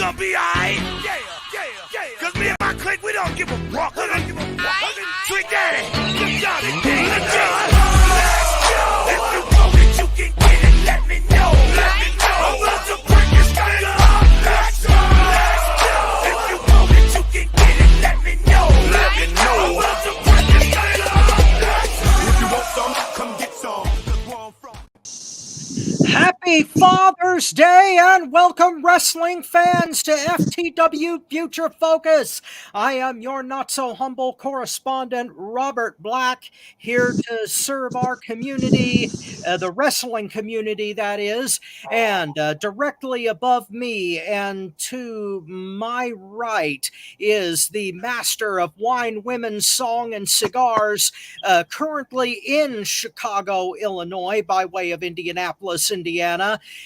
gonna be alright. Yeah. Cause me and my clique, we don't give a fuck. Trick Daddy, you got it, gang. Let's go. If you want it, you can get it. Let me know. I want to break this thing up. Let's go. If you want it, you can get it. Let me know. I want to break this thing up. If you want some, come get some. Happy Father's Day and welcome wrestling fans to FTW Future Focus. I am your not so humble correspondent, Robert Black, here to serve our community, the wrestling community that is, and directly above me and to my right is the master of wine, women, song, and cigars, currently in Chicago, Illinois, by way of Indianapolis, Indiana.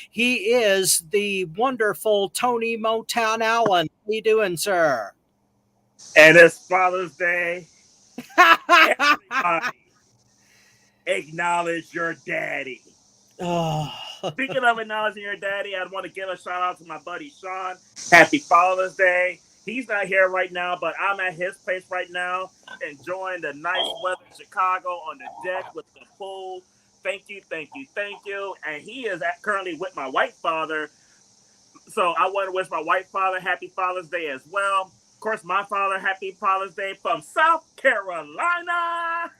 He is the wonderful Tony Motown Allen. How you doing, sir? And it's Father's Day. Everybody acknowledge your daddy. Oh. Speaking of acknowledging your daddy, I want to give a shout out to my buddy Sean. Happy Father's Day. He's not here right now, but I'm at his place right now, enjoying the nice weather in Chicago on the deck with the pool. Thank you. And he is currently with my white father. So I want to wish my white father happy Father's Day as well. Of course, my father, happy Father's Day from South Carolina.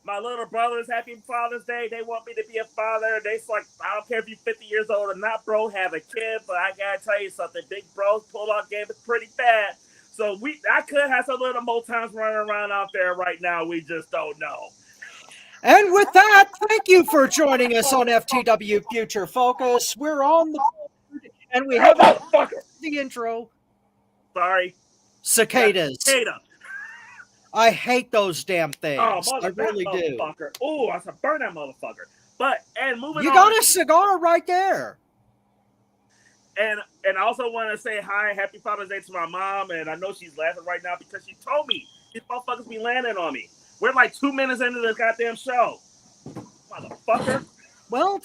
My little brothers, happy Father's Day. They want me to be a father. They're like, I don't care if you're 50 years old or not, bro, have a kid. But I got to tell you something. Big bro's pull-off game is pretty bad. So I could have some little Motowns running around out there right now. We just don't know. And with that, thank you for joining us on FTW Future Focus. We're on the board, and we have the intro. Sorry. Cicadas. Cicada. I hate those damn things. Oh, I really do. Oh, I should burn that motherfucker. Moving on. You got a cigar right there. And I also want to say hi, happy Father's Day to my mom. And I know she's laughing right now because she told me these motherfuckers be landing on me. We're like 2 minutes into this goddamn show. Motherfucker. Well,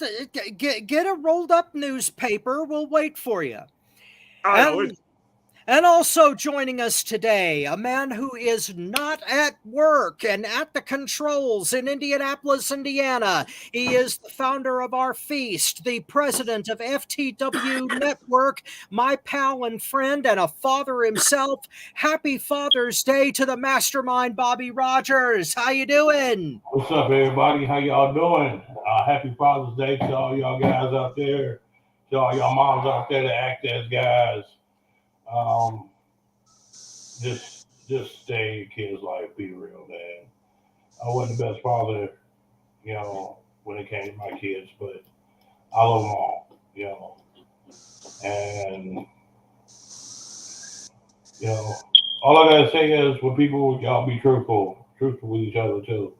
get a rolled up newspaper. We'll wait for you. And also joining us today, a man who is not at work and at the controls in Indianapolis, Indiana. He is the founder of our feast, the president of FTW Network, my pal and friend, and a father himself. Happy Father's Day to the mastermind, Bobby Rogers. How you doing? What's up, everybody? How y'all doing? Happy Father's Day to all y'all guys out there, to all y'all moms out there that act as guys. Just stay in kids' life, be real, man. I wasn't the best father, when it came to my kids, but I love them all, and, all I gotta say is when people, y'all be truthful with each other too.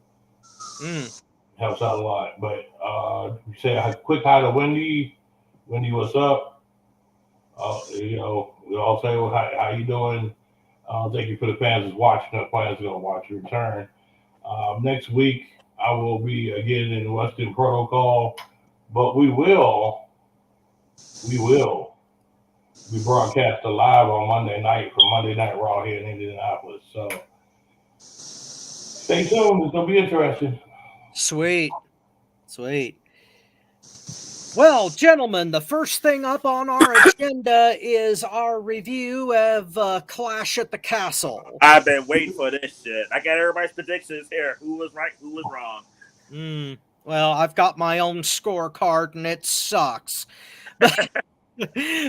Helps out a lot, but, say a quick hi to Wendy. Wendy, what's up? We all say, well, how you doing? Thank you for the fans that's watching. The fans are going to watch your return. Next week, I will be again in the Western Protocol, but we will be broadcasted live on Monday night from Monday Night Raw here in Indianapolis. So stay tuned. It's going to be interesting. Sweet. Well, gentlemen, the first thing up on our agenda is our review of Clash at the Castle. I've been waiting for this shit. I got everybody's predictions here. Who was right, who was wrong. Well, I've got my own scorecard, and it sucks.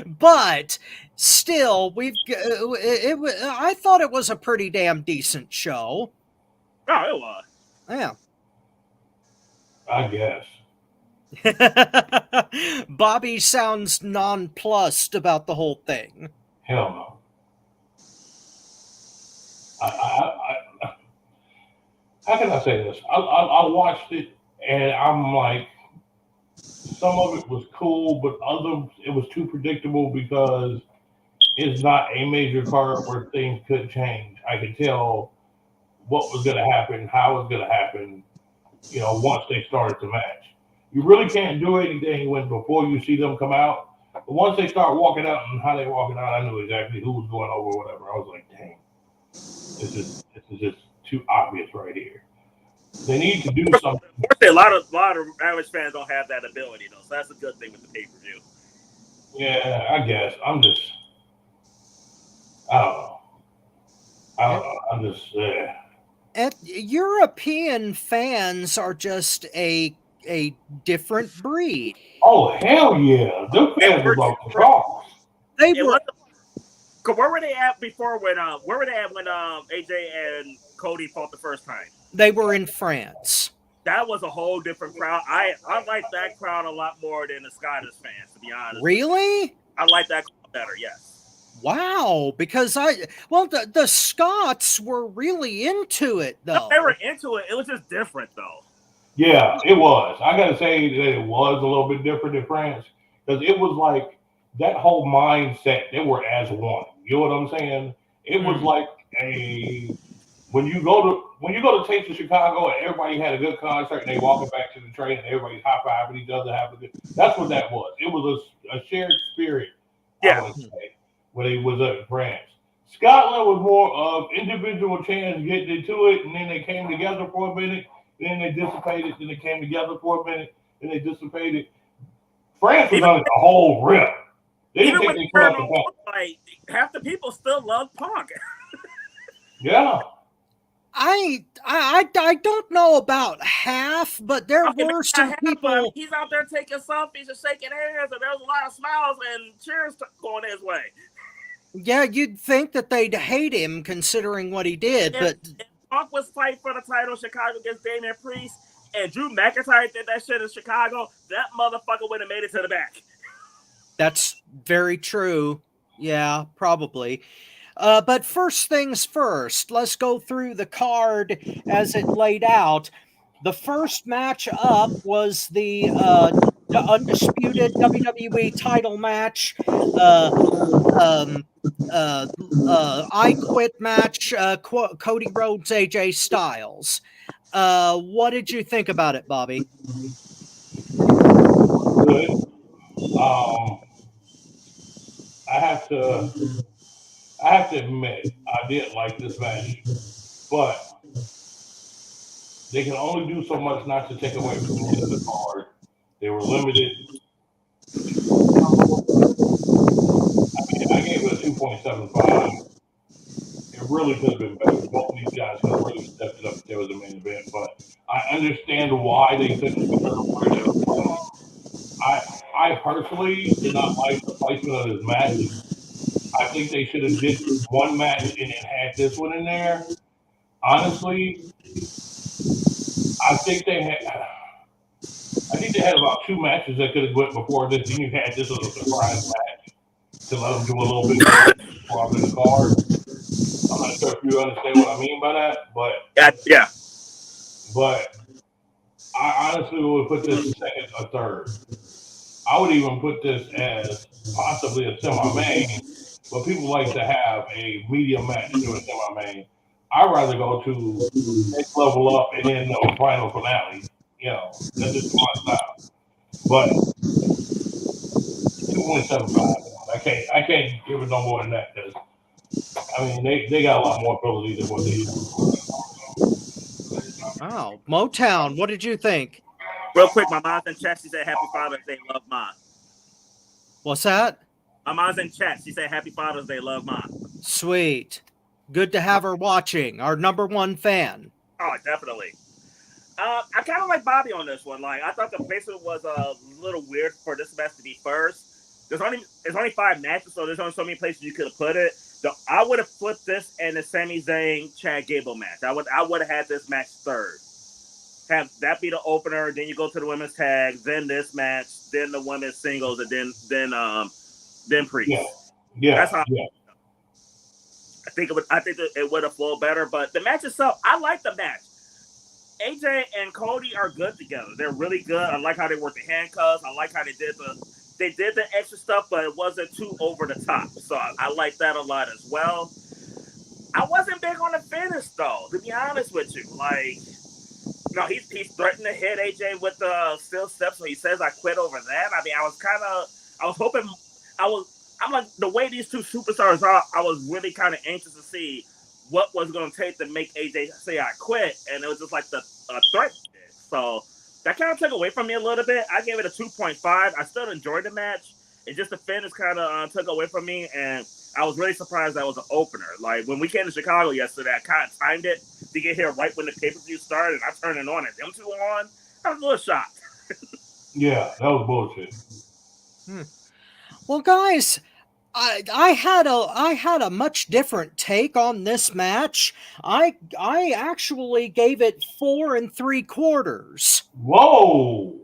But still, I thought it was a pretty damn decent show. Oh, it was. Yeah. I guess. Bobby sounds nonplussed about the whole thing. Hell no. How can I say this? I watched it and I'm like, some of it was cool, but it was too predictable because it's not a major card where things could change. I could tell what was going to happen, how it was going to happen, once they started the match. You really can't do anything before you see them come out, But once they start walking out and how they walking out, I knew exactly who was going over, whatever. I was like, dang, this is just too obvious right here. They need to do something. Unfortunately, a lot of average fans don't have that ability though, so that's a good thing with the pay-per-view. Yeah, I guess. I don't know. I'm just. European fans are just a different breed. Oh hell yeah! Them fans were about to cross. They were. Where were they at before when AJ and Cody fought the first time? They were in France. That was a whole different crowd. I like that crowd a lot more than the Scottish fans, to be honest. Really? I like that crowd better, yes. Wow, because the Scots were really into it though. No, they were into it. It was just different though. Yeah, it was. I gotta say that it was a little bit different in France because it was like that whole mindset. They were as one. You know what I'm saying? It was like when you go to Taste of Chicago and everybody had a good concert and they walking back to the train and everybody's high fiving each other, that's what that was. It was a shared spirit. Yeah. I would say when it was in France. Scotland was more of individual chants getting into it, and then they came together for a minute, then they dissipated, then they came together for a minute, then they dissipated. France was on the whole rip. They didn't Even think when they they turned on, like half the people still love Punk. Yeah. I don't know about half, but there were some people. He's out there taking selfies and shaking hands, and there was a lot of smiles and cheers going his way. Yeah, you'd think that they'd hate him considering what he did, but if Punk was fighting for the title in Chicago against Damian Priest, and Drew McIntyre did that shit in Chicago, that motherfucker would have made it to the back. That's very true. Yeah, probably. But first things first, let's go through the card as it laid out. The first match up was the undisputed WWE title match. I Quit match. Cody Rhodes, AJ Styles. What did you think about it, Bobby? Good. I have to admit, I didn't like this match, but they can only do so much not to take away from the end of the card. They were limited. I gave it a 2.75. It really could have been better. Both of these guys could have really stepped it up if there was a main event, but I understand why they couldn't be where they were playing. I personally did not like the placement of this match. I think they should have did one match and then had this one in there. Honestly, I think they had about two matches that could have went before this. Then you had this as a surprise match to let them do a little bit more before I'm in the card. I'm not sure if you understand what I mean by that, but yeah. But I honestly would put this second or third. I would even put this as possibly a semi-main, but people like to have a medium match to a semi-main. I'd rather go to next level up and then the final finale. You know, that's just my style. But 2.75. I can't give it no more than that because I mean they got a lot more ability than what they do. Wow, Motown, what did you think? Real quick, my mom's in chat. She said, "Happy Father's Day, love Mom." What's that? My mom's in chat. She said, "Happy Father's Day, love Mom." Sweet. Good to have her watching. Our number one fan. Oh, definitely. I kind of like Bobby on this one. Like, I thought the placement was a little weird for this match to be first. There's only 5 matches, so there's only so many places you could have put it. So I would have flipped this in the Sami Zayn Chad Gable match. I would have had this match third. Have that be the opener, then you go to the women's tag, then this match, then the women's singles, and then Priest. Yeah. That's how. Yeah. I think it would have flowed better, but the match itself, I like the match. AJ and Cody are good together. They're really good. I like how they work the handcuffs. I like how they did the extra stuff, but it wasn't too over the top. So I like that a lot as well. I wasn't big on the finish though, to be honest with you. Like, no, he's threatened to hit AJ with the steel steps, so he says I quit over that. I mean, I was kind of I was hoping I'm like the way these two superstars are. I was really kind of anxious to see what was going to take to make AJ say I quit, and it was just like the threat. So that kind of took away from me a little bit. I gave it a 2.5. I still enjoyed the match. It just the finish kind of took away from me, and I was really surprised that was an opener. Like when we came to Chicago yesterday, I kind of timed it to get here right when the pay-per-view started, and I turned it on, and them two on. I was a little shocked. Yeah, that was bullshit. Well, guys, I had a much different take on this match. I actually gave it 4 3/4. Whoa!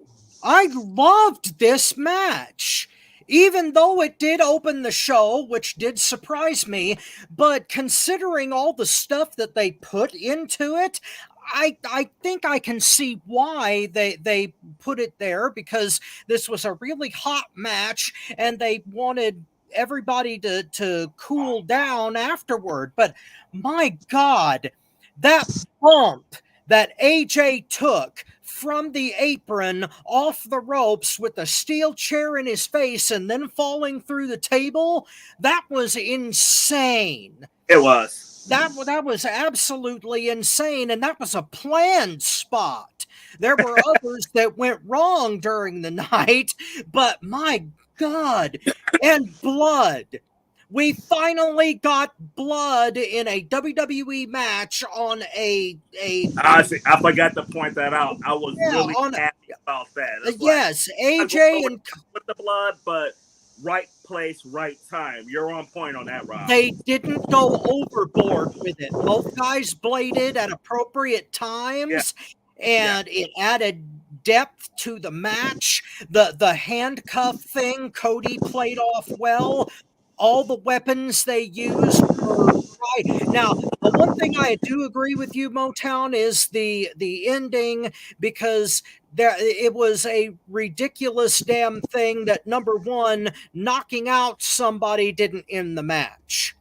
I loved this match. Even though it did open the show, which did surprise me, but considering all the stuff that they put into it, I think I can see why they put it there, because this was a really hot match and they wanted everybody to cool down afterward. But my God, that bump that AJ took from the apron off the ropes with a steel chair in his face and then falling through the table, that was insane. It was. That was absolutely insane, and that was a planned spot. There were others that went wrong during the night, but my God, and blood. We finally got blood in a WWE match on a Honestly, I forgot to point that out. I was really happy about that. Yes, AJ and with the blood, but right place, right time. You're on point on that, Rob. They didn't go overboard with it. Both guys bladed at appropriate times, and it added depth to the match. The handcuff thing Cody played off well. All the weapons they used were right. Now, the one thing I do agree with you, Motown, is the ending, because it was a ridiculous damn thing that, number one, knocking out somebody didn't end the match.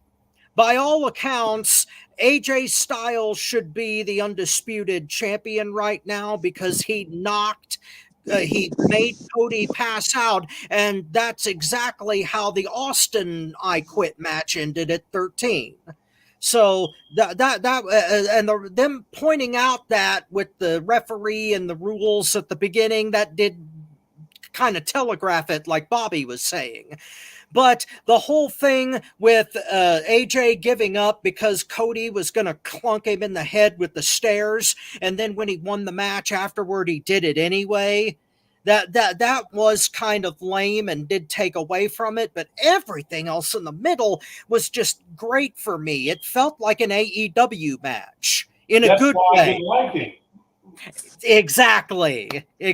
By all accounts, AJ Styles should be the undisputed champion right now, because he made Cody pass out, and that's exactly how the Austin I Quit match ended at 13. So them pointing out that with the referee and the rules at the beginning, that did kind of telegraph it, like Bobby was saying. But the whole thing with AJ giving up because Cody was going to clunk him in the head with the stairs, and then when he won the match afterward, he did it anyway. That was kind of lame and did take away from it, but everything else in the middle was just great for me. It felt like an AEW match in a good way. I didn't like it. Exactly. I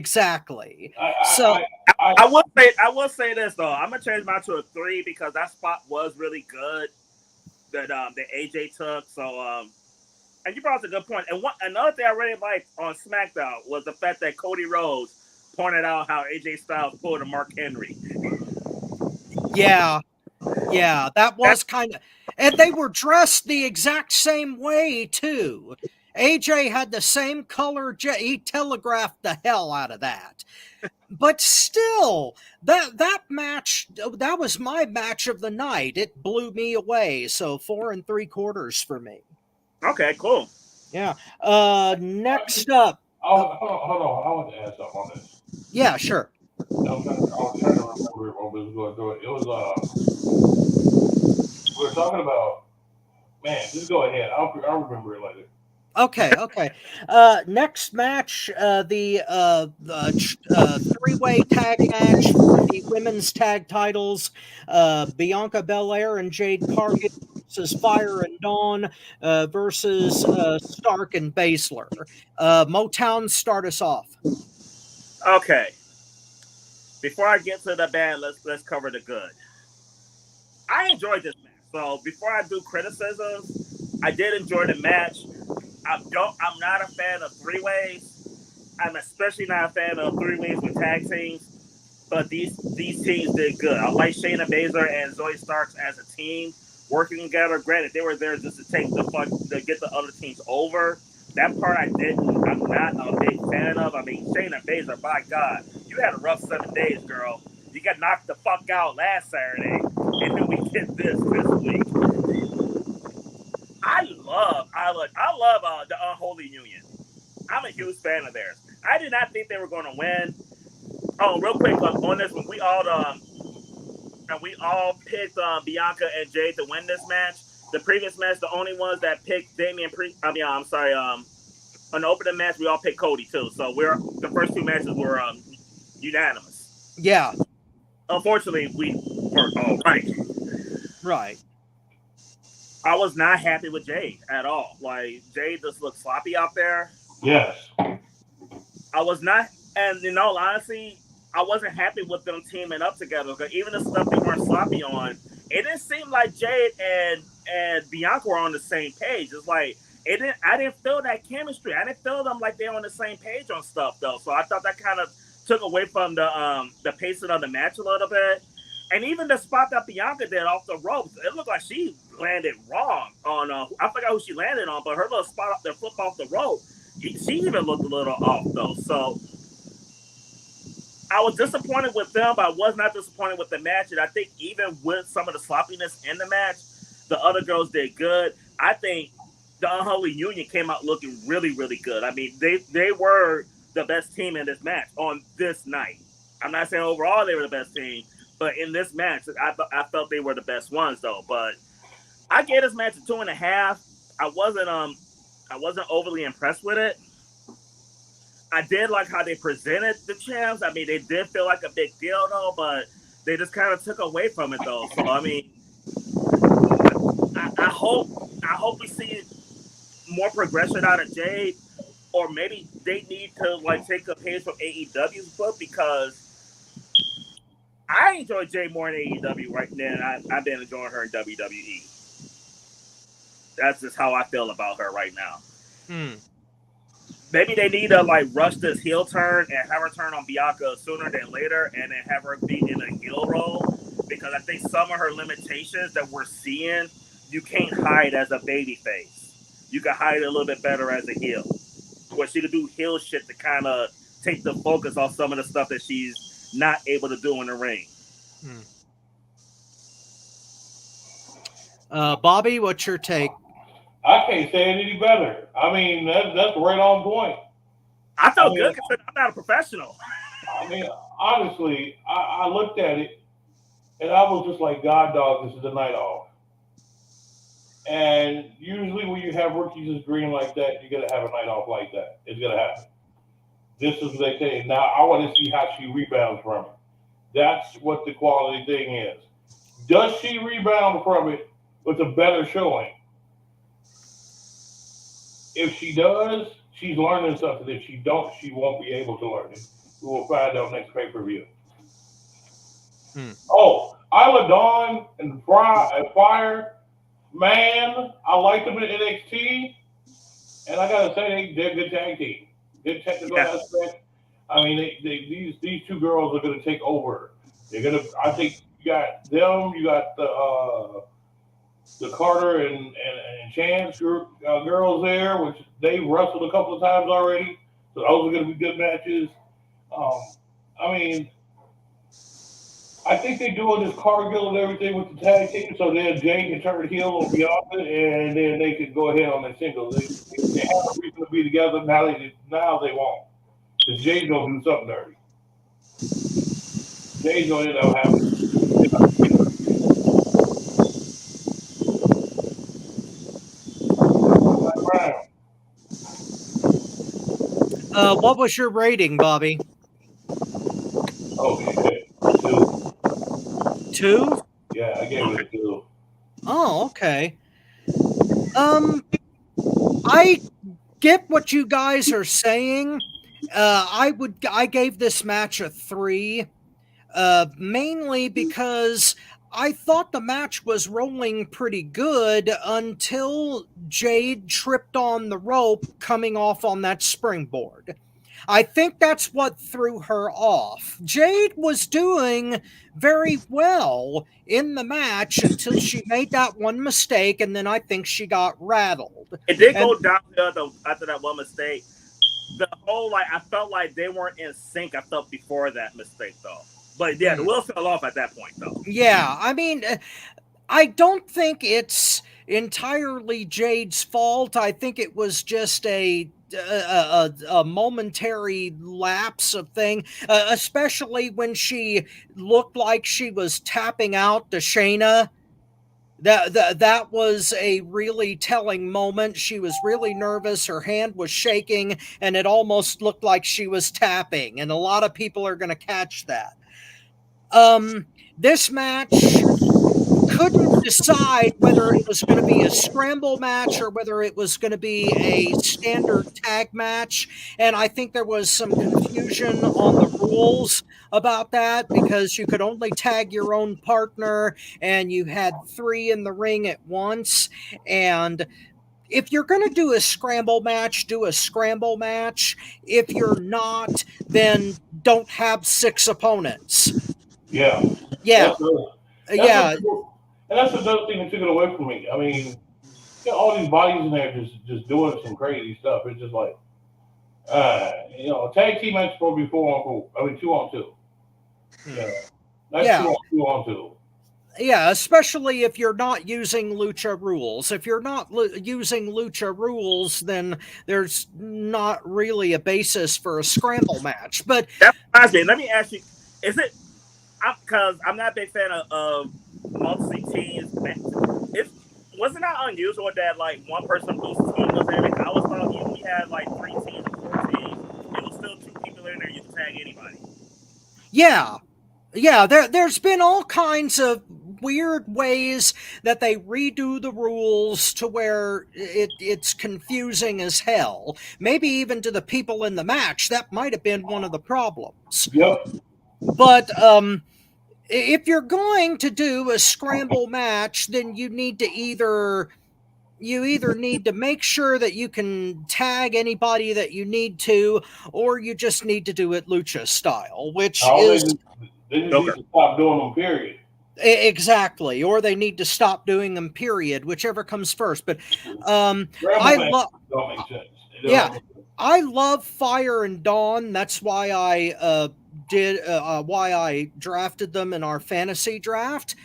will say this though. I'm gonna change mine to a 3 because that spot was really good that AJ took. So and you brought up a good point. And another thing I really liked on SmackDown was the fact that Cody Rhodes pointed out how AJ Styles pulled a Mark Henry. Yeah, that was kind of, and they were dressed the exact same way too. AJ had the same color. He telegraphed the hell out of that. But still, that match, that was my match of the night. It blew me away. So 4 3/4 for me. Okay, cool. Yeah. Next up. Hold on. I want to add something on this. Yeah, sure. I was trying to remember what we was going through it. It was we were talking about, man, just go ahead. I'll remember it later. Okay. Next match, the 3-way tag match for the women's tag titles. Bianca Belair and Jade Cargill versus Fire and Dawn versus Stark and Baszler. Motown, start us off. Okay. Before I get to the bad, let's cover the good. I enjoyed this match. So before I do criticisms, I did enjoy the match. I'm not a fan of 3-ways. I'm especially not a fan of 3-ways with tag teams. But these teams did good. I like Shayna Baszler and Zoe Starks as a team working together. Granted, they were there just to take the fun to get the other teams over. That part I'm not a big fan of. I mean, Shayna Baszler, by God, you had a rough 7 days, girl. You got knocked the fuck out last Saturday, and then we get this week. I love the Unholy Union. I'm a huge fan of theirs. I did not think they were going to win. Oh, real quick on this one, we all picked Bianca and Jade to win this match. The previous match, the only ones that picked on the opening match, we all picked Cody too. So the first two matches were unanimous. Yeah. Unfortunately, we weren't all right. Right. I was not happy with Jade at all. Like, Jade just looked sloppy out there. Yes. I was not, and in all honesty, I wasn't happy with them teaming up together. Because even the stuff they weren't sloppy on, it didn't seem like Jade and Bianca were on the same page. It's like I didn't feel that chemistry. I didn't feel them like they're on the same page on stuff though. So I thought that kind of took away from the pacing of the match a little bit. And even the spot that Bianca did off the ropes, it looked like she landed wrong on. I forgot who she landed on, but her little spot up there, flip off the rope, she even looked a little off though. So I was disappointed with them, but I was not disappointed with the match. And I think even with some of the sloppiness in the match, the other girls did good. I think the Unholy Union came out looking really, really good. I mean, they were the best team in this match on this night. I'm not saying overall they were the best team, but in this match, I felt they were the best ones though. But I gave this match a 2.5. I wasn't overly impressed with it. I did like how they presented the champs. I mean, they did feel like a big deal though, but they just kind of took away from it though. So I mean, I hope we see more progression out of Jade, or maybe they need to like take a page from AEW's book, because I enjoy Jade more in AEW right now than I've been enjoying her in WWE. That's just how I feel about her right now. Maybe they need to like rush this heel turn and have her turn on Bianca sooner than later, and then have her be in a heel role, because I think some of her limitations that we're seeing, you can't hide as a babyface. You can hide it a little bit better as a heel, where she could do heel shit to kind of take the focus off some of the stuff that she's not able to do in the ring. Bobby, what's your take? I can't say it any better. I mean, that's right on point. I felt good considering I'm not a professional. I mean, honestly, I looked at it and I was just like, God dog, this is a night off. And usually when you have rookies as green like that, you're going to have a night off like that. It's going to happen. This is what they say. Now, I want to see how she rebounds from it. That's what the quality thing is. Does she rebound from it with a better showing? If she does, she's learning something. If she don't, she won't be able to learn it. We will find out next pay-per-view. Oh, Isla Dawn and Fire, man, I like them in NXT. And I got to say, they're a good tag team. Good technical aspect. I mean, these two girls are going to take over. They're going to, I think you got them, you got the Carter and Chance girls there, which they wrestled a couple of times already. So those are going to be good matches. I mean, I think they're doing this Cargill and everything with the tag team, so then Jane can turn heel on Bianca, and then they can go ahead on their singles. They have a reason to be together. Now they won't. Because Jane's going to do something dirty. Jane's going to end up having. What was your rating, Bobby? Oh, shit. 2. 2? Yeah, I gave it a 2. Oh, okay. I get what you guys are saying. I gave this match a 3, mainly because I thought the match was rolling pretty good until Jade tripped on the rope coming off on that springboard. I think that's what threw her off. Jade was doing very well in the match until she made that one mistake, and then I think she got rattled. It did go downhill after that one mistake. The whole, I felt like they weren't in sync, I felt, before that mistake, though. But yeah, the wheels fell off at that point, though. Yeah, I mean, I don't think it's entirely Jade's fault. I think it was just a momentary lapse of thing, especially when she looked like she was tapping out to Shayna. That was a really telling moment. She was really nervous. Her hand was shaking, and it almost looked like she was tapping. And a lot of people are going to catch that. This match couldn't decide whether it was going to be a scramble match or whether it was going to be a standard tag match. And I think there was some confusion on the rules about that because you could only tag your own partner and you had 3 in the ring at once. And if you're going to do a scramble match, do a scramble match. If you're not, then don't have 6 opponents. Yeah. Yeah. Yeah. And that's another thing that took it away from me. I mean, you know, all these bodies in there just doing some crazy stuff. It's just like, you know, tag team match supposed to be 4-on-4. I mean, 2-on-2. Yeah. That's 2-on-2. Yeah, especially if you're not using lucha rules. If you're not using lucha rules, then there's not really a basis for a scramble match. But that reminds me. Let me ask you: is it? Because I'm not a big fan of multi-teams. Wasn't that unusual that like one person whose team was in it? I always thought even we had like 3 teams or 4 teams, it was still 2 people in there. You can tag anybody. Yeah. There's been all kinds of weird ways that they redo the rules to where it's confusing as hell. Maybe even to the people in the match. That might have been one of the problems. Yep. But if you're going to do a scramble match, then you need to either need to make sure that you can tag anybody that you need to, or you just need to do it lucha style, which is they just need to stop doing them, period. Exactly, or they need to stop doing them, period, whichever comes first. But I love Fire and Dawn. That's why I why I drafted them in our fantasy draft.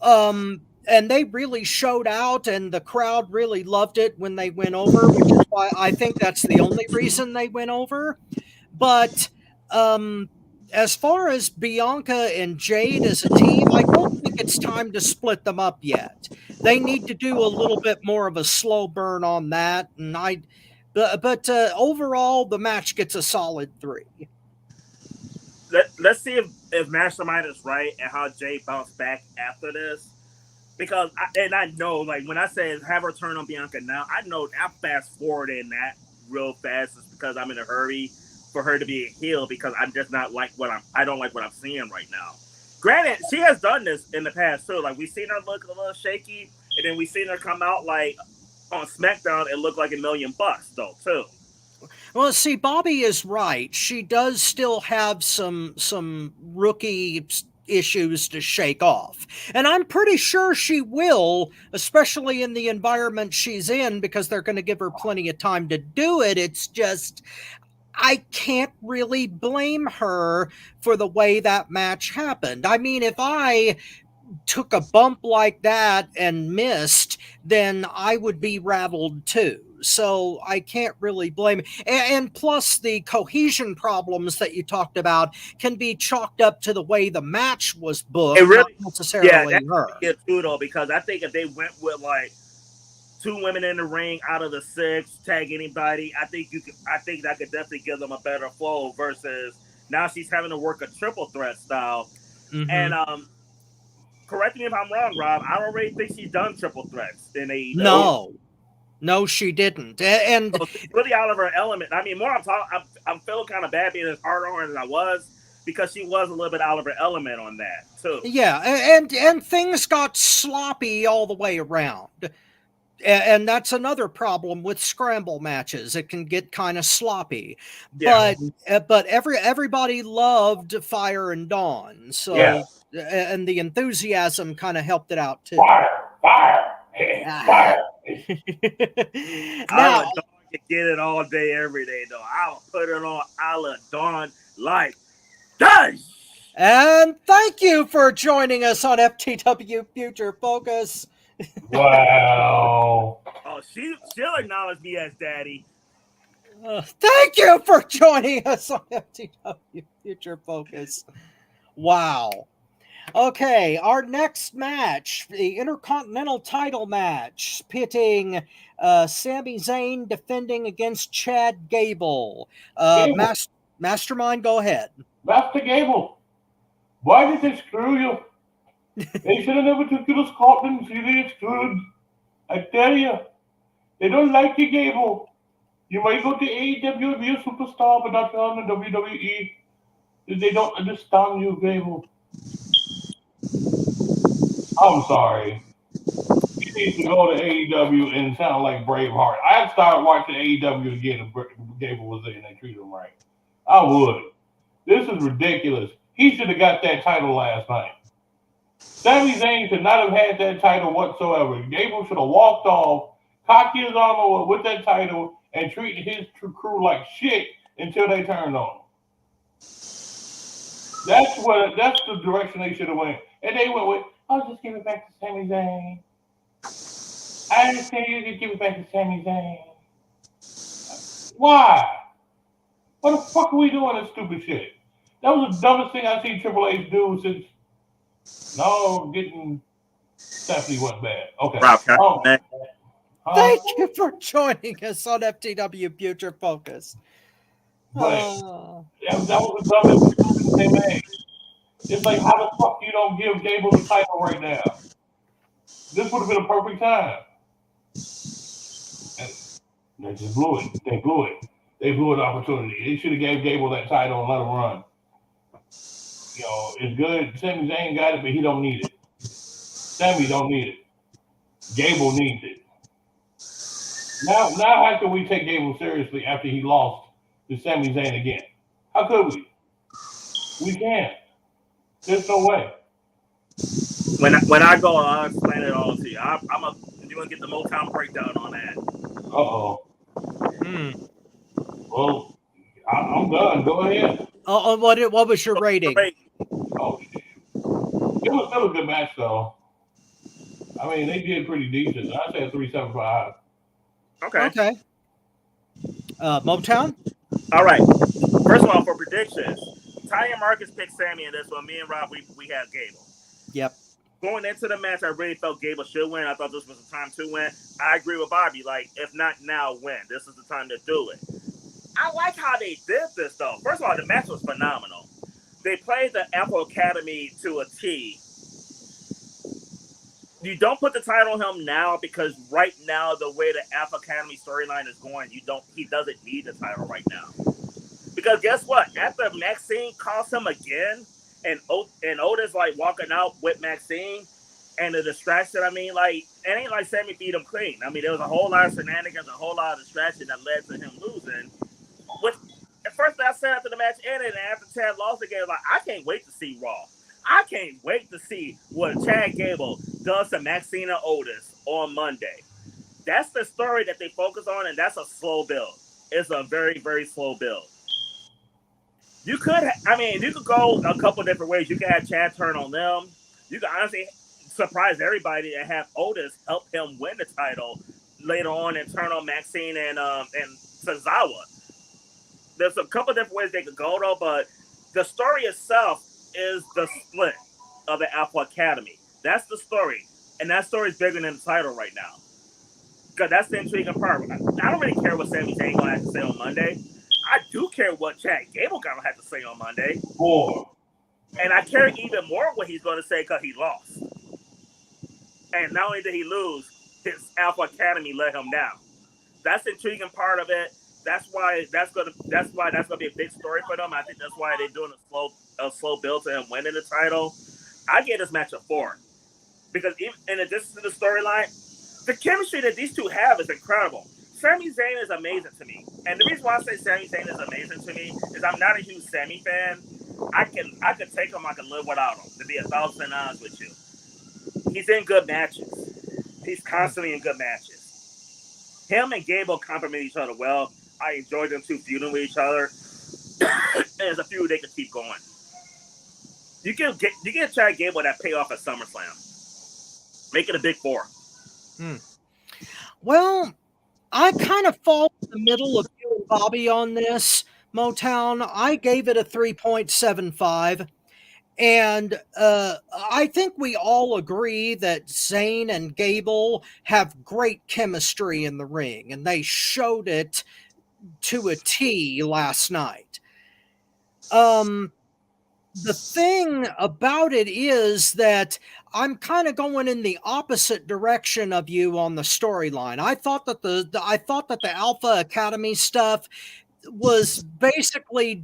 And they really showed out, and the crowd really loved it when they went over, which is why I think that's the only reason they went over. But as far as Bianca and Jade as a team, I don't think it's time to split them up yet. They need to do a little bit more of a slow burn on that. And but overall, the match gets a solid 3. Let's see if Mastermind is right and how Jade bounced back after this. Because I know, like when I said have her turn on Bianca now, I know I'm fast forwarding that real fast is because I'm in a hurry for her to be a heel because I'm just not like I don't like what I'm seeing right now. Granted, she has done this in the past too. Like we've seen her look a little shaky, and then we've seen her come out like on SmackDown and look like $1 million though too. Well, see, Bobby is right. She does still have some rookie issues to shake off. And I'm pretty sure she will, especially in the environment she's in, because they're going to give her plenty of time to do it. It's just, I can't really blame her for the way that match happened. I mean, if I took a bump like that and missed, then I would be rattled too. So I can't really blame. And plus the cohesion problems that you talked about can be chalked up to the way the match was booked, really, not necessarily her. Yeah, too, though, because I think if they went with like 2 women in the ring out of the 6, tag anybody, I think that could definitely give them a better flow versus now she's having to work a triple threat style. Mm-hmm. And correct me if I'm wrong, Rob, I already think she's done triple threats in AEW. No, she didn't. And so she's really out of her element. I mean, I'm feeling kind of bad being as hard on her as I was because she was a little bit out of her element on that too. Yeah, and things got sloppy all the way around. And that's another problem with scramble matches. It can get kind of sloppy. Yeah. But everybody loved Fire and Dawn. So and the enthusiasm kind of helped it out too. Fire. Now, I can get it all day, every day, though. I'll put it on a la Dawn like this. And thank you for joining us on FTW Future Focus. Wow. Oh, she'll acknowledge me as daddy. Thank you for joining us on FTW Future Focus. Wow. Okay, our next match, the Intercontinental title match, pitting Sami Zayn defending against Chad Gable. Gable. Mastermind, go ahead. Master Gable. Why did they screw you? They should have never took you to Scotland. See, they screwed. I tell you. They don't like you, Gable. You might go to AEW and be a superstar, but not on the WWE. They don't understand you, Gable. I'm sorry. You need to go to AEW and sound like Braveheart. I'd start watching AEW again if Gable was there and they treated him right. I would. This is ridiculous. He should have got that title last night. Sami Zayn should not have had that title whatsoever. Gable should have walked off, cocked his arm with that title, and treated his crew like shit until they turned on him. That's the direction they should have went. And they went with, I'll just give it back to Sami Zayn. I understand you can give it back to Sami Zayn. Why? What the fuck are we doing this stupid shit? That was the dumbest thing I've seen Triple H do since getting Stephanie went bad. Okay. Thank you for joining us on FTW Future Focus. But that was the dumbest thing they made. It's like, how the fuck you don't give Gable the title right now? This would have been a perfect time. And they just blew it. They blew it. They blew an opportunity. They should have gave Gable that title and let him run. You know, it's good. Sami Zayn got it, but he don't need it. Sami don't need it. Gable needs it. Now how can we take Gable seriously after he lost to Sami Zayn again? How could we? We can't. There's no way. When I go, I'll explain it all to you. You want to get the Motown breakdown on that? Uh-oh. Well, I'm done. Go ahead. What was your rating? Oh, shit. It was still a good match, though. I mean, they did pretty decent. I said 3.75. Okay. Motown? All right. First of all, for predictions, Ty and Marcus picked Sami in this one. Me and Rob, we had Gable. Yep. Going into the match, I really felt Gable should win. I thought this was the time to win. I agree with Bobby. Like, if not now, when? This is the time to do it. I like how they did this, though. First of all, the match was phenomenal. They played the Apple Academy to a T. You don't put the title on him now because right now, the way the Apple Academy storyline is going, he doesn't need the title right now. Because guess what? After Maxine calls him again, and Otis like walking out with Maxine, and the distraction. I mean, like, it ain't like Sami beat him clean. I mean, there was a whole lot of shenanigans, a whole lot of distraction that led to him losing. Which at first I said after the match ended, and after Chad lost again, like, I can't wait to see Raw. I can't wait to see what Chad Gable does to Maxine and Otis on Monday. That's the story that they focus on, and that's a slow build. It's a very, very slow build. You could go a couple different ways. You could have Chad turn on them. You could honestly surprise everybody and have Otis help him win the title later on and turn on Maxine and Tozawa. There's a couple different ways they could go, though, but the story itself is the split of the Apple Academy. That's the story, and that story is bigger than the title right now. Because that's the intriguing part. I don't really care what Sami Zayn gonna have to say on Monday. I do care what Chad Gable gonna have to say on Monday. And I care even more what he's gonna say because he lost. And not only did he lose, his Alpha Academy let him down. That's the intriguing part of it. That's why that's gonna be a big story for them. I think that's why they're doing a slow build to him winning the title. I gave this match a 4 because even in addition to the storyline, the chemistry that these two have is incredible. Sami Zayn is amazing to me. And the reason why I say Sami Zayn is amazing to me is I'm not a huge Sami fan. I can take him, I can live without him, to be 1,000% honest with you. He's in good matches. He's constantly in good matches. Him and Gable complement each other well. I enjoy them two feuding with each other. And there's a few they could keep going. You can Chad Gable that payoff at SummerSlam. Make it a big 4. Well, I kind of fall in the middle of you and Bobby on this, Motown. I gave it a 3.75. And I think we all agree that Zayn and Gable have great chemistry in the ring, and they showed it to a T last night. The thing about it is that I'm kind of going in the opposite direction of you on the storyline. I thought that the Alpha Academy stuff was basically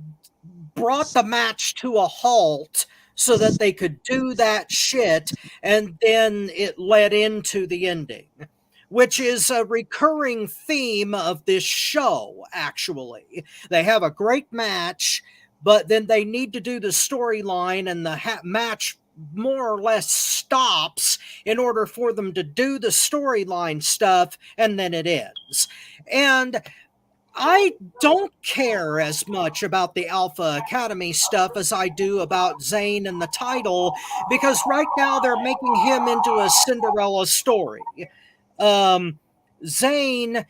brought the match to a halt so that they could do that shit, and then it led into the ending, which is a recurring theme of this show, actually. They have a great match, but then they need to do the storyline, and the match more or less stops in order for them to do the storyline stuff, and then it ends. And I don't care as much about the Alpha Academy stuff as I do about Zayn and the title, because right now they're making him into a Cinderella story. Zayn,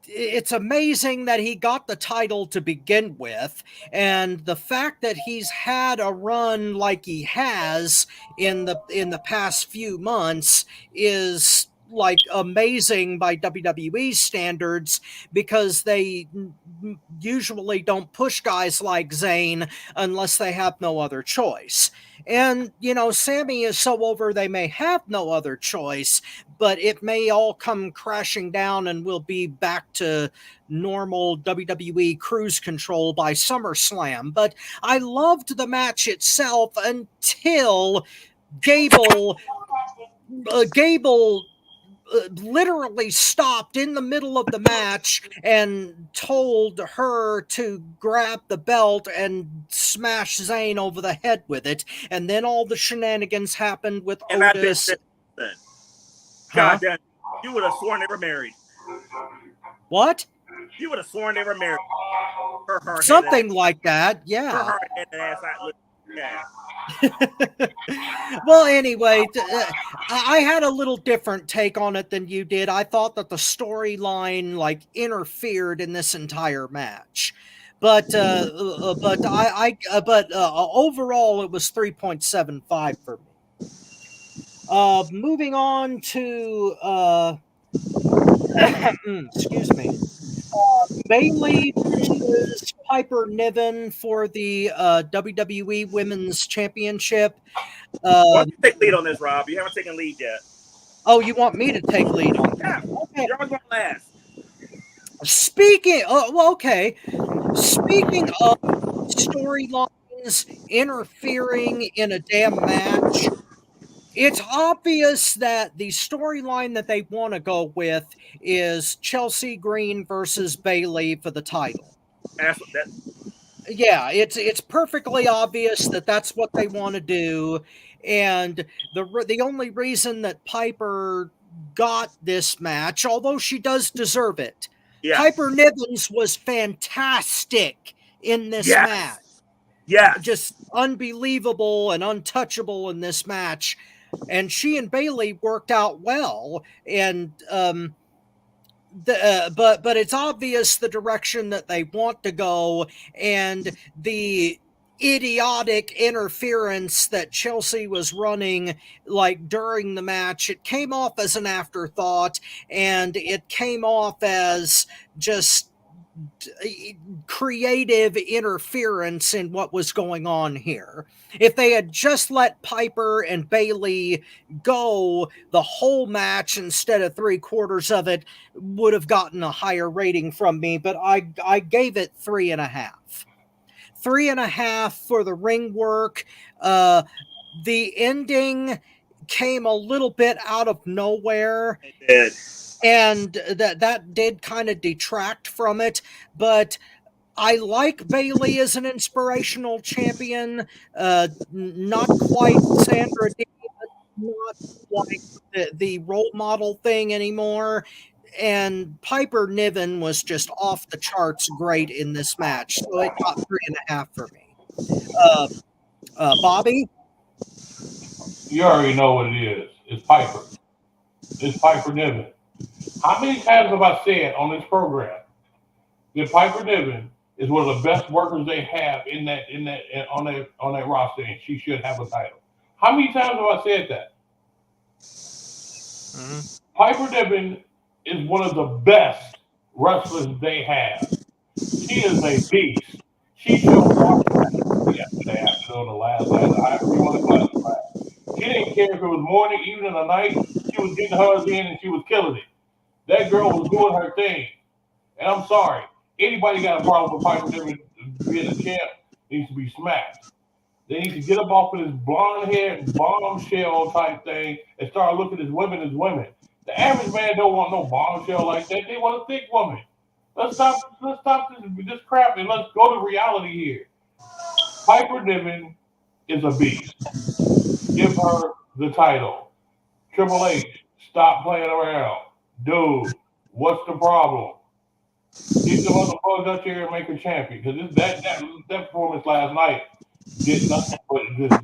it's amazing that he got the title to begin with, and the fact that he's had a run like he has in the past few months is like amazing by WWE standards, because they usually don't push guys like Zayn unless they have no other choice. And, you know, Sammy is so over they may have no other choice, but it may all come crashing down and we'll be back to normal WWE cruise control by SummerSlam. But I loved the match itself until Gable literally stopped in the middle of the match and told her to grab the belt and smash Zayn over the head with it. And then all the shenanigans happened with And Otis. God damn, you would have sworn they were married. What? You would have sworn they were married. Something like that, yeah. Yeah. Well, anyway, I had a little different take on it than you did. I thought that the storyline like interfered in this entire match, but overall it was 3.75 for me. Moving on to excuse me. Bayley versus Piper Niven for the WWE Women's Championship. Why don't you take lead on this, Rob? You haven't taken lead yet. Oh, you want me to take lead on that? Yeah. Okay. You're always going last. Speaking of storylines interfering in a damn match, it's obvious that the storyline that they want to go with is Chelsea Green versus Bayley for the title. Yeah, it's perfectly obvious that that's what they want to do, and the only reason that Piper got this match, although she does deserve it, Piper Nivens was fantastic in this match. Yeah, just unbelievable and untouchable in this match. And she and Bayley worked out well, and but it's obvious the direction that they want to go, and the idiotic interference that Chelsea was running like during the match, it came off as an afterthought, and it came off as just creative interference in what was going on here. If they had just let Piper and Bayley go the whole match instead of 3/4 of it, would have gotten a higher rating from me, but I gave it 3.5. 3.5 for the ring work. The ending came a little bit out of nowhere. It did. And that did kind of detract from it, but I like Bayley as an inspirational champion. Not quite Sandra Dee, not like the role model thing anymore. And Piper Niven was just off the charts great in this match, so it got 3.5 for me. Bobby? You already know what it is. It's Piper. It's Piper Niven. How many times have I said on this program that Piper Niven is one of the best workers they have on that roster, and she should have a title? How many times have I said that? Mm-hmm. Piper Niven is one of the best wrestlers they have. She is a beast. She showed yesterday afternoon or last night, however you want to classify it. She didn't care if it was morning, evening, or night. She was getting hers in and she was killing it. That girl was doing her thing. And I'm sorry, anybody got a problem with Piper Niven being a champ needs to be smacked. They need to get up off of this blonde haired bombshell type thing and start looking at women as women. The average man don't want no bombshell like that. They want a thick woman. Let's stop this crap and let's go to reality here. Piper Niven is a beast. Give her the title. Triple H, stop playing around. Dude, what's the problem? Get the motherfuckers up here and make her champion. Because that performance last night did nothing but just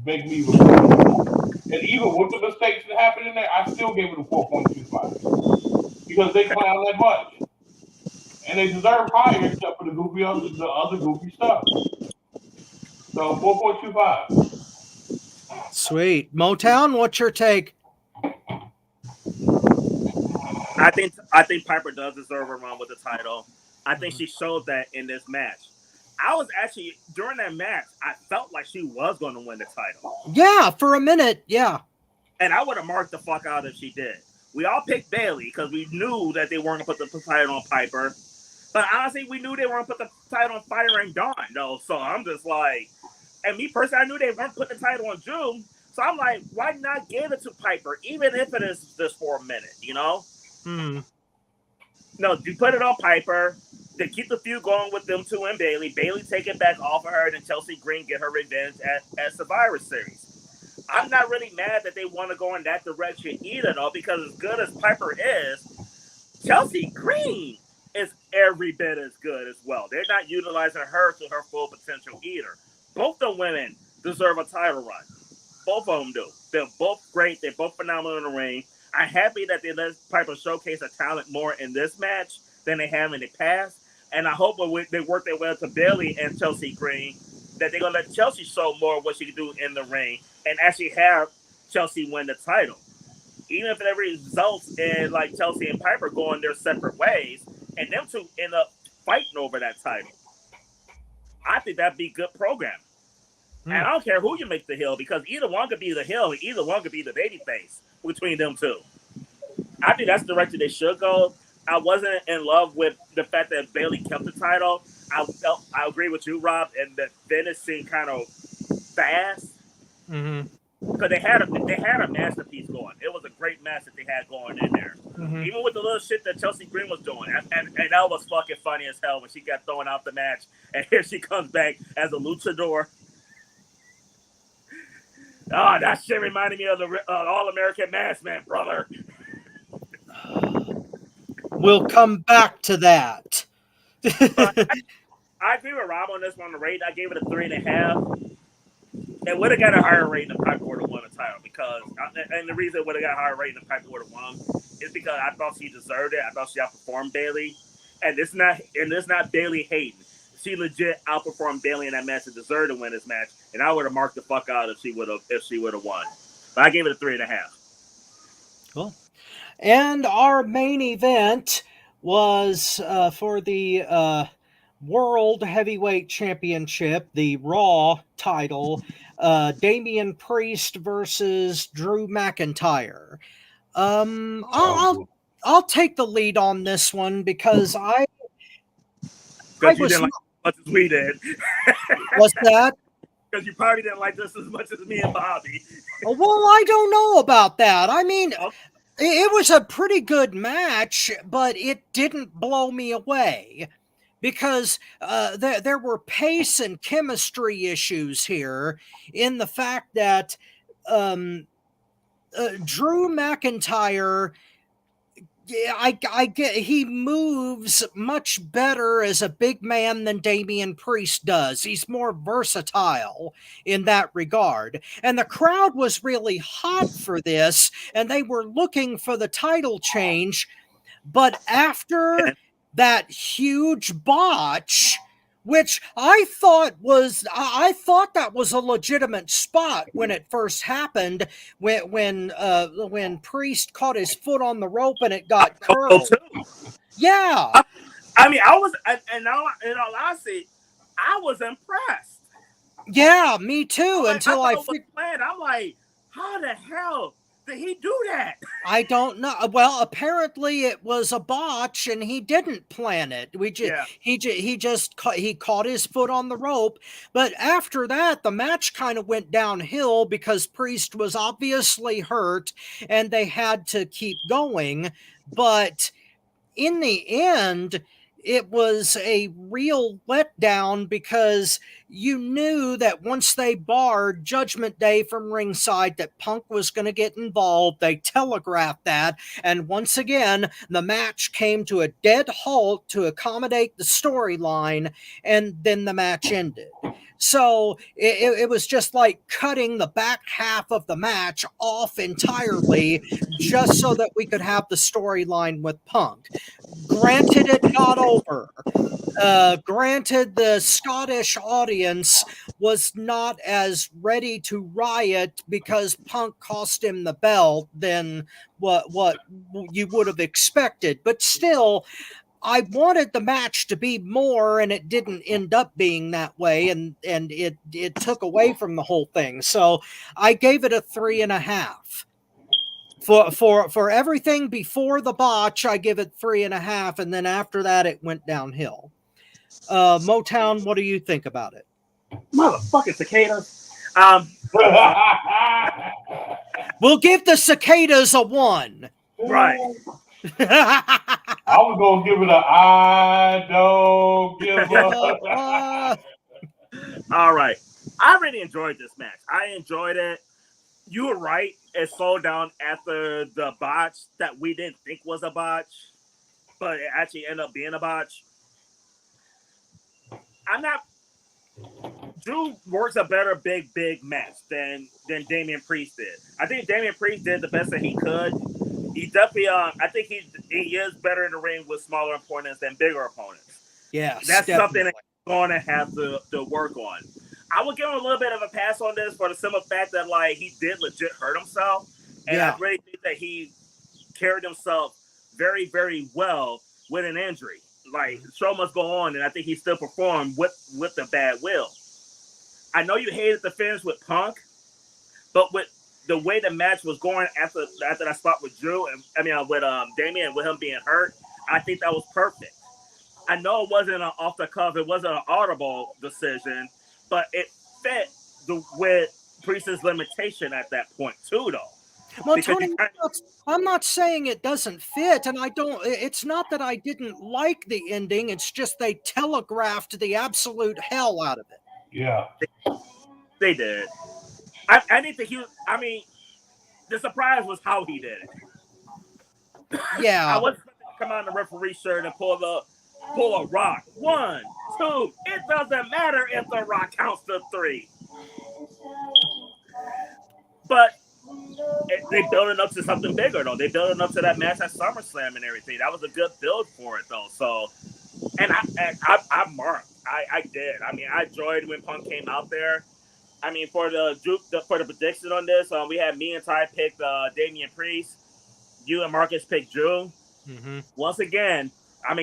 make me look. And even with the mistakes that happened in there, I still gave it a 4.25. Because they clown that much. And they deserve higher except for the other goofy stuff. So 4.25. Sweet. Motown, what's your take? I think Piper does deserve a run with the title. I think she showed that in this match. I was actually during that match, I felt like she was going to win the title. Yeah, for a minute, yeah. And I would have marked the fuck out if she did. We all picked Bayley because we knew that they weren't going to put the title on Piper. But honestly, we knew they weren't going to put the title on Fire and Dawn, though. So I'm just like, and me personally, I knew they weren't putting the title on June. So I'm like, why not give it to Piper, even if it is just for a minute, you know? No, you put it on Piper. They keep the feud going with them two and Bayley. Bayley take it back off of her, and then Chelsea Green get her revenge at Survivor Series. I'm not really mad that they want to go in that direction either, though, because as good as Piper is, Chelsea Green is every bit as good as well. They're not utilizing her to her full potential either. Both the women deserve a title run. Both of them do. They're both great. They're both phenomenal in the ring. I'm happy that they let Piper showcase her talent more in this match than they have in the past. And I hope when they work their way up to Bayley and Chelsea Green, that they're going to let Chelsea show more of what she can do in the ring and actually have Chelsea win the title. Even if it results in like Chelsea and Piper going their separate ways and them two end up fighting over that title. I think that'd be good programming. And I don't care who you make the heel because either one could be the heel and either one could be the babyface between them two. I think that's the direction they should go. I wasn't in love with the fact that Bayley kept the title. I agree with you, Rob, and the finish seemed kind of fast. Because they had a masterpiece going. It was a great match that they had going in there. Even with the little shit that Chelsea Green was doing. And that was fucking funny as hell when she got thrown out the match. And here she comes back as a luchador. Oh, that shit reminded me of the All-American Masked Man, brother. We'll come back to that. I agree with Rob on this one. The rate, I gave it a 3.5. It would have got a higher rating if Piper would have won the title because, and the reason it would have got a higher rating if Piper would have won is because I thought she deserved it. I thought she outperformed Bayley, and it's not Bayley hating. She legit outperformed Bayley in that match and deserved to win this match. And I would have marked the fuck out if she would have won. But I gave it a 3.5. Cool. And our main event was for the World Heavyweight Championship, the Raw title, Damian Priest versus Drew McIntyre. I'll take the lead on this one because I you didn't like it as much as we did. What's that? Because you probably didn't like this as much as me and Bobby. Well, I don't know about that. I mean, it was a pretty good match, but it didn't blow me away because there were pace and chemistry issues here in the fact that Drew McIntyre Yeah, I get he moves much better as a big man than Damian Priest does. He's more versatile in that regard. And the crowd was really hot for this, and they were looking for the title change. But after that huge botch, which I thought that was a legitimate spot when it first happened, when Priest caught his foot on the rope and it got curled. Yeah. I mean, I was, and now in all honesty, I was impressed. Yeah, me too. Until I I'm like, how the hell did he do that? I don't know. Well, apparently it was a botch, and he didn't plan it. He caught his foot on the rope. But after that, the match kind of went downhill because Priest was obviously hurt, and they had to keep going. But in the end, it was a real letdown because you knew that once they barred Judgment Day from ringside that Punk was going to get involved. They telegraphed that, and once again the match came to a dead halt to accommodate the storyline, and then the match ended. So it was just like cutting the back half of the match off entirely just so that we could have the storyline with Punk. Granted, it got over. Granted, the Scottish audience was not as ready to riot because Punk cost him the belt than what you would have expected. But still, I wanted the match to be more, and it didn't end up being that way, and it took away from the whole thing. So I gave it a 3.5. For everything before the botch, I give it 3.5, and then after that, it went downhill. Motown, what do you think about it? Motherfucking cicadas. We'll give the cicadas a 1. Right. I was gonna give it a I don't give up. All right. I really enjoyed this match. I enjoyed it. You were right. It slowed down after the botch that we didn't think was a botch, but it actually ended up being a botch. Drew works a better big match than Damian Priest did. I think Damian Priest did the best that he could. He definitely, I think he is better in the ring with smaller opponents than bigger opponents. Yeah, that's definitely something that he's going to have to work on. I would give him a little bit of a pass on this for the simple fact that like he did legit hurt himself, and I really think that he carried himself very, very well with an injury. Like, the show must go on, and I think he still performed with the bad will. I know you hated the finish with Punk, but with the way the match was going after that spot with Drew, and with Damian, with him being hurt, I think that was perfect. I know it wasn't an off the cuff, it wasn't an audible decision, but it fit with Priest's limitation at that point too, though. Well, Tony, I'm not saying it doesn't fit, and it's not that I didn't like the ending, it's just they telegraphed the absolute hell out of it. Yeah. They did. I didn't think the surprise was how he did it. Yeah. I wasn't expecting to come out in the referee shirt and pull a rock. 1, 2. It doesn't matter if the rock counts to 3. But they building up to something bigger, though. They building up to that match at SummerSlam and everything. That was a good build for it, though. So, and I marked. I did. I enjoyed when Punk came out there. For the prediction on this, we had me and Ty picked Damian Priest. You and Marcus picked Drew. Mm-hmm. Once again,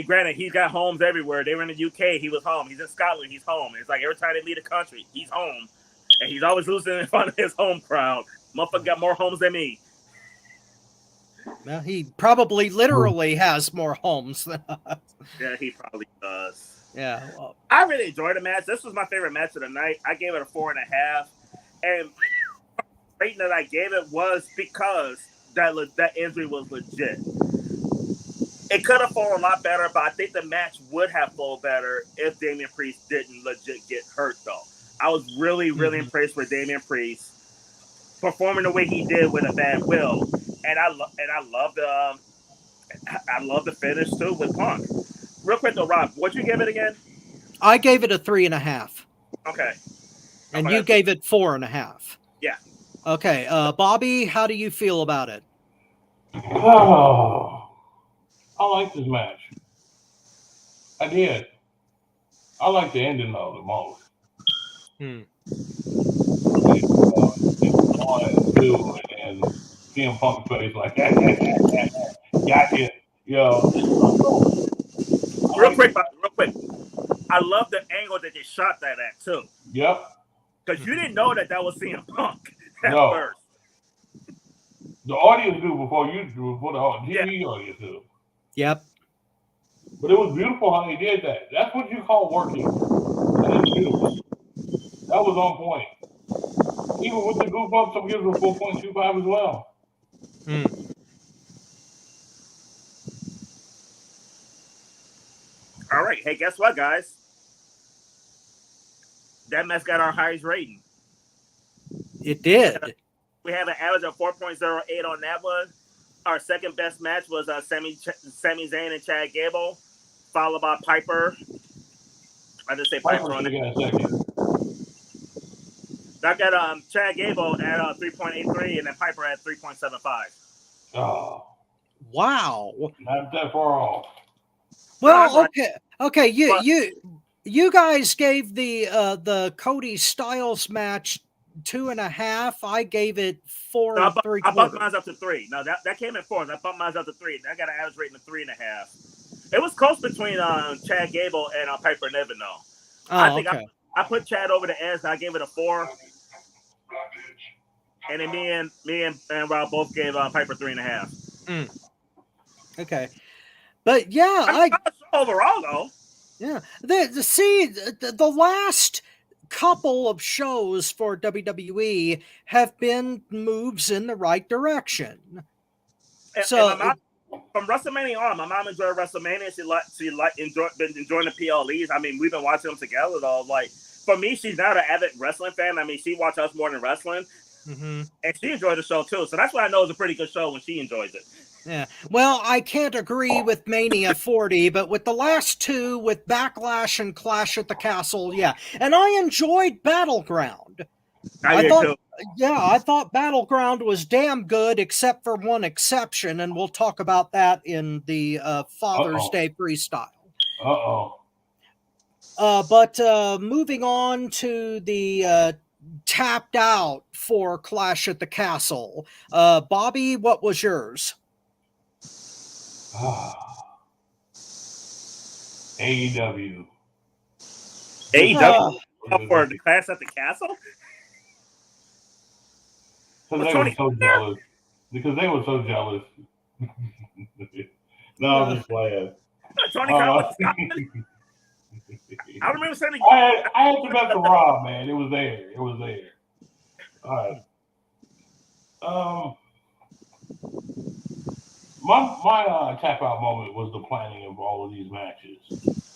granted, he's got homes everywhere. They were in the UK. He was home. He's in Scotland. He's home. It's like every time they leave the country, he's home. And he's always losing in front of his home crowd. Motherfucker got more homes than me. Well, he probably literally has more homes than us. Yeah, he probably does. Yeah. Well, I really enjoyed the match. This was my favorite match of the night. I gave it a 4.5. And the rating that I gave it was because that injury was legit. It could have flown a lot better, but I think the match would have flowed better if Damian Priest didn't legit get hurt, though. I was really, really impressed with Damian Priest performing the way he did with a bad will, and I love I love the finish too with Punk. Real quick though, Rob, what'd you give it again? I gave it a 3.5. Okay. And you gave it 4.5. Yeah. Okay. Bobby, how do you feel about it? Oh, I like this match. I did. I like the ending though the most. One, two, and CM Punk face like gotcha. Yo. Real quick. I love the angle that they shot that at too. Yep. Because you didn't know that was CM Punk at first. The audience knew before the TV audience knew. Yep. But it was beautiful how they did that. That's what you call working. That is beautiful. That was on point. Even with the goof bumps, I'm giving it a 4.25 as well. All right. Hey, guess what, guys? That match got our highest rating. It did. We have an average of 4.08 on that one. Our second best match was Sami Zayn and Chad Gable, followed by Piper. I just say Piper on that. I got Chad Gable at 3.83 and then Piper at 3.75. Oh. Wow. Not that far off. Well, okay. You guys gave the Cody Styles match 2.5. I gave it 4 and 3/4. I bumped mine up to 3. No, that came at 4. I bumped mine up to 3. I got an average rating of 3.5. It was close between Chad Gable and Piper Niven though. I think I put Chad over the edge. I gave it a 4. And then me and Rob both gave Piper 3.5. Okay. But yeah, overall though. Yeah. The last couple of shows for WWE have been moves in the right direction. And from WrestleMania on, my mom enjoyed WrestleMania. She been enjoying the PLEs. I mean, we've been watching them together though. Like for me, she's not an avid wrestling fan. I mean, she watches us more than wrestling, and she enjoyed the show too. So that's why I know it's a pretty good show when she enjoys it. Yeah. Well, I can't agree with Mania 40, but with the last two, with Backlash and Clash at the Castle, yeah. And I enjoyed Battleground. I thought Battleground was damn good, except for one exception, and we'll talk about that in the Father's Day freestyle. But moving on to the tapped out for Clash at the Castle. Bobby, what was yours? AEW. AEW for the Clash at the Castle? Because they were so jealous. No, I'm just playing. Tony Khan was I remember saying I had to bet the Rob, man. It was there. All right. My tap out moment was the planning of all of these matches.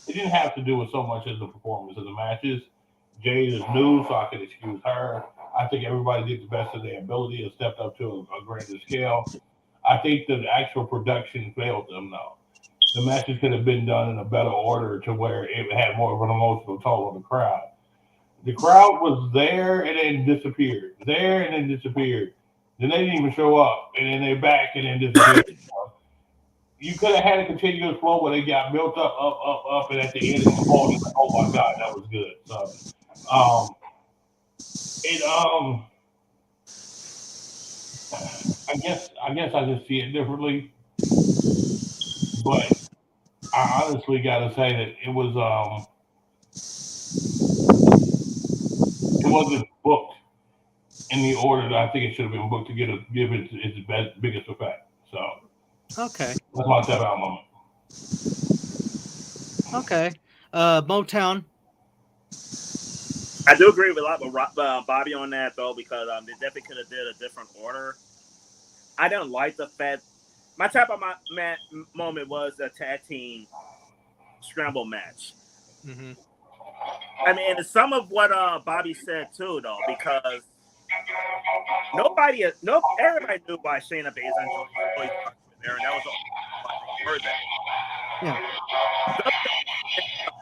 It didn't have to do with so much as the performance of the matches. Jade is new, so I could excuse her. I think everybody did the best of their ability and stepped up to a greater scale. I think that the actual production failed them, though. The matches could have been done in a better order to where it had more of an emotional toll on the crowd. The crowd was there and then disappeared. Then they didn't even show up, and then they're back and then disappeared. You could have had a continuous flow where they got built up, and at the end of the ball, it's like, oh my God, that was good. So, I guess I just see it differently, but I honestly got to say that it wasn't booked in the order that I think it should have been booked to give it its biggest effect. So, okay, that's my tap out moment. Okay, Motown. I do agree with a lot with Bobby on that though, because they definitely could have did a different order. I didn't like the fact. My tap out moment was the tag team scramble match. I mean, and some of what Bobby said too, though, because everybody knew why Shayna Baszler enjoyed there, and that was heard that. Yeah.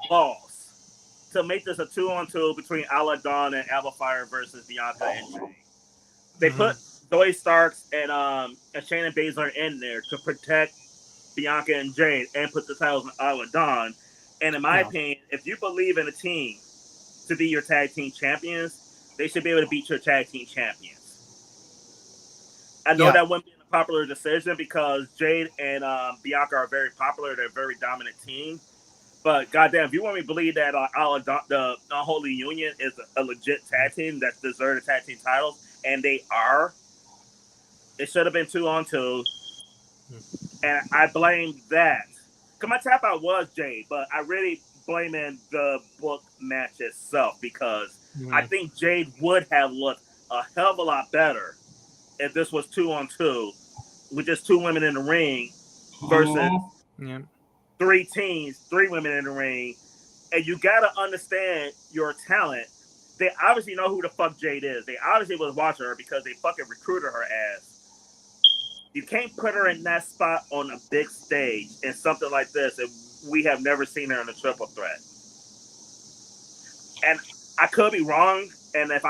Laws to make this a 2-on-2 between Aladon and Alba Fire versus Bianca and Jade. They put Zoe Starks and Shayna Baszler in there to protect Bianca and Jade and put the titles on Aladon. And in my opinion, if you believe in a team to be your tag team champions, they should be able to beat your tag team champions. I know that wouldn't be a popular decision because Jade and Bianca are very popular. They're a very dominant team. But goddamn, if you want me to believe that the Unholy Union is a legit tag team that deserves the tag team titles, and they are, it should have been 2-on-2. And I blame that. Because my tap out was Jade, but I really blame in the book match itself because I think Jade would have looked a hell of a lot better if this was 2-on-2 with just 2 women in the ring versus three women in the ring. And you got to understand your talent. They obviously know who the fuck Jade is. They obviously was watching her because they fucking recruited her ass. You can't put her in that spot on a big stage in something like this if we have never seen her in a triple threat. And I could be wrong. And if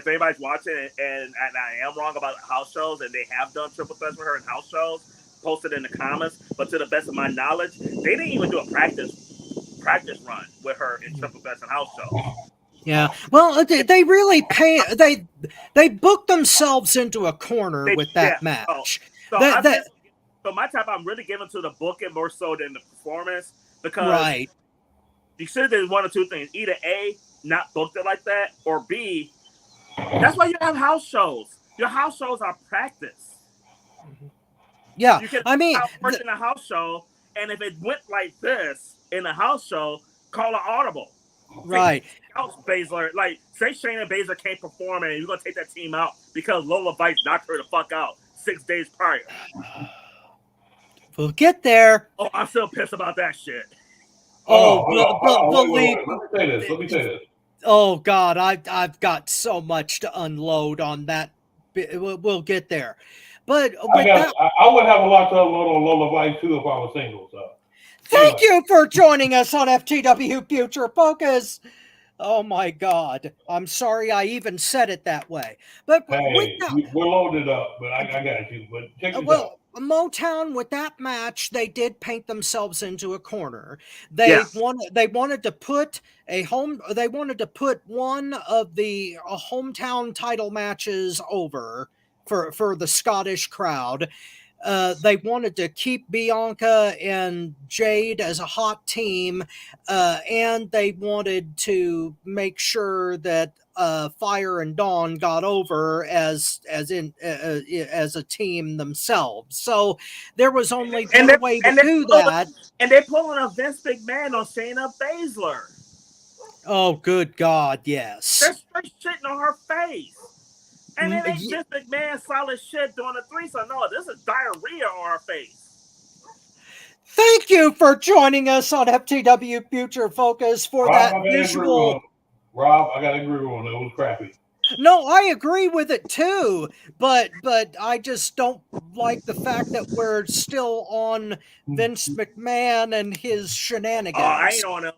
anybody's watching and I am wrong about house shows and they have done triple threats with her in house shows, post it in the comments. But to the best of my knowledge, they didn't even do a practice run with her in triple threats and house shows. Yeah, well, they really they booked themselves into a corner with that match. So my type, I'm really giving to the booking more so than the performance because you should have done one or two things: either A, not booked it like that, or B, that's why you have house shows. Your house shows are practice. Yeah, you can work in a house show, and if it went like this in a house show, call an audible. Right. Baszler, like, say Shayna Baszler can't perform and you're going to take that team out because Lola Vice knocked her the fuck out 6 days prior. We'll get there. Oh, I'm still pissed about that shit. Let me say this. Oh, God, I've got so much to unload on that. We'll get there. But I would have a lot to unload on Lola Vice, too, if I was single, so. Thank you for joining us on FTW Future Focus. Oh my God! I'm sorry I even said it that way. But hey, we're loaded up. But I got you. But check this out. Motown with that match, they did paint themselves into a corner. They wanted to put one of the hometown title matches over for the Scottish crowd. They wanted to keep Bianca and Jade as a hot team, and they wanted to make sure that Fire and Dawn got over as a team themselves. So there was only one way to do that. And they're pulling a Vince McMahon on Shayna Baszler. Oh, good God, yes. They're straight shitting on her face. And it ain't Vince McMahon solid shit doing a threesome. No, this is diarrhea on her face. Thank you for joining us on FTW Future Focus for that visual. Rob, I gotta agree on it. It was crappy. No, I agree with it too, but I just don't like the fact that we're still on Vince McMahon and his shenanigans. Oh, I ain't on him.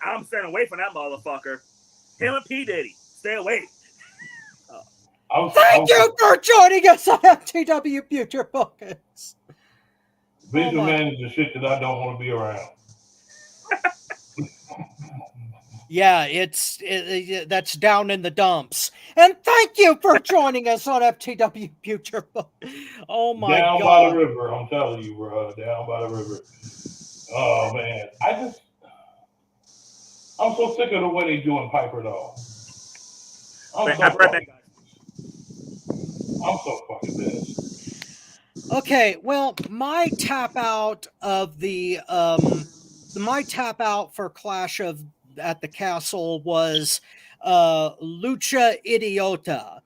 I'm staying away from that motherfucker. Him and P. Diddy, stay away. Thank you for joining us on FTW Future Focus. Vince McMahon is the shit that I don't want to be around. Yeah, that's down in the dumps. And thank you for joining us on FTW Future Focus. Oh my God. Down by the river, I'm telling you, bro. Down by the river. Oh man, I'm so sick of the way they doing Piper though. I'm so fucking pissed. Okay, well, my tap out for Clash at the Castle was Lucha Idiota.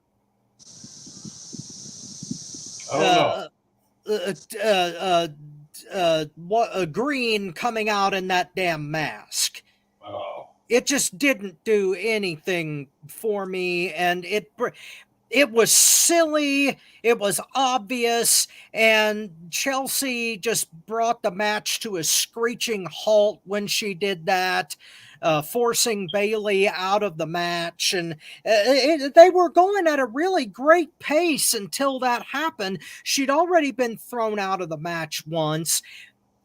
Green coming out in that damn mask. Oh. It just didn't do anything for me, and it was silly, it was obvious, and Chelsea just brought the match to a screeching halt when she did that, forcing Bayley out of the match. And they were going at a really great pace until that happened. She'd already been thrown out of the match once,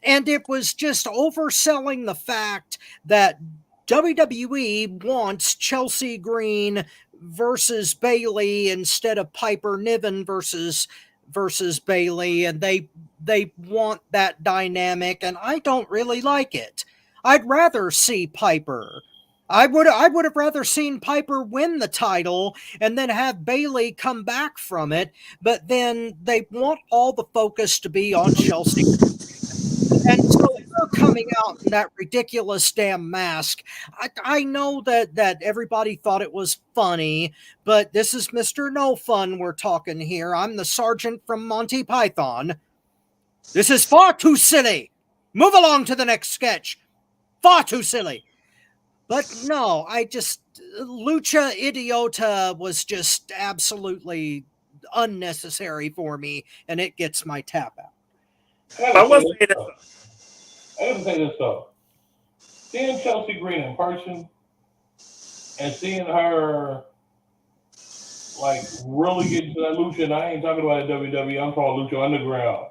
and it was just overselling the fact that WWE wants Chelsea Green versus Bayley instead of Piper Niven versus Bayley, and they want that dynamic, and I don't really like it. I'd rather see Piper. I would have rather seen Piper win the title and then have Bayley come back from it, but then they want all the focus to be on Chelsea. And so her coming out in that ridiculous damn mask, I know that everybody thought it was funny, but this is Mr. No Fun we're talking here. I'm the sergeant from Monty Python. This is far too silly. Move along to the next sketch. Far too silly. But no, Lucha Idiota was just absolutely unnecessary for me, and it gets my tap out. I will say this. I gotta say this though. Seeing Chelsea Green in person and seeing her like really get into that Lucha, and I ain't talking about the WWE, I'm talking Lucha Underground.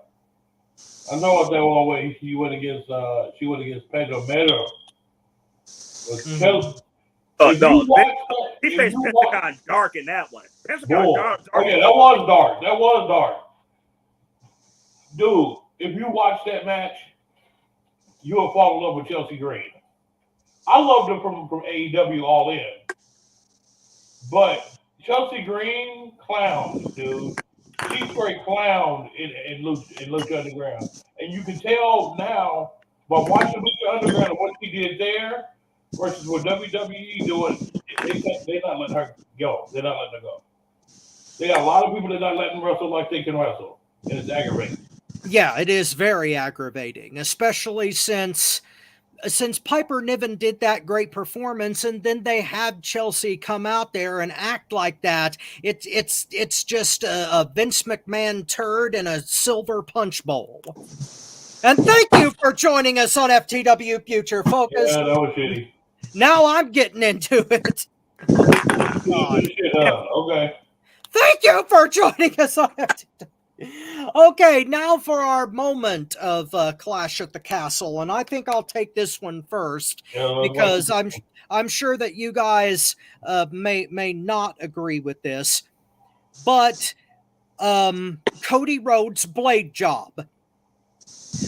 I know that one way she went against Pedro Mero. Chelsea. Oh no, he faced Pentagon Dark in that one. Pentagon Dark. Okay, that was dark. That was dark. Dude, if you watch that match, you will fall in love with Chelsea Green. I loved her from AEW All In. But Chelsea Green clowns, dude. She straight clowned in Lucha Underground. And you can tell now by watching Lucha Underground and what she did there versus what WWE doing, they're not letting her go. They're not letting her go. They got a lot of people that are not letting wrestle like they can wrestle. And it's aggravating. Yeah, it is very aggravating, especially since Piper Niven did that great performance, and then they had Chelsea come out there and act like that. It's just a Vince McMahon turd in a silver punch bowl. And thank you for joining us on FTW Future Focus. Yeah, that was shitty. Now I'm getting into it. Okay. Thank you for joining us on FTW. Okay, now for our moment of Clash at the Castle, and I think I'll take this one first because I'm sure that you guys may not agree with this, but Cody Rhodes' blade job.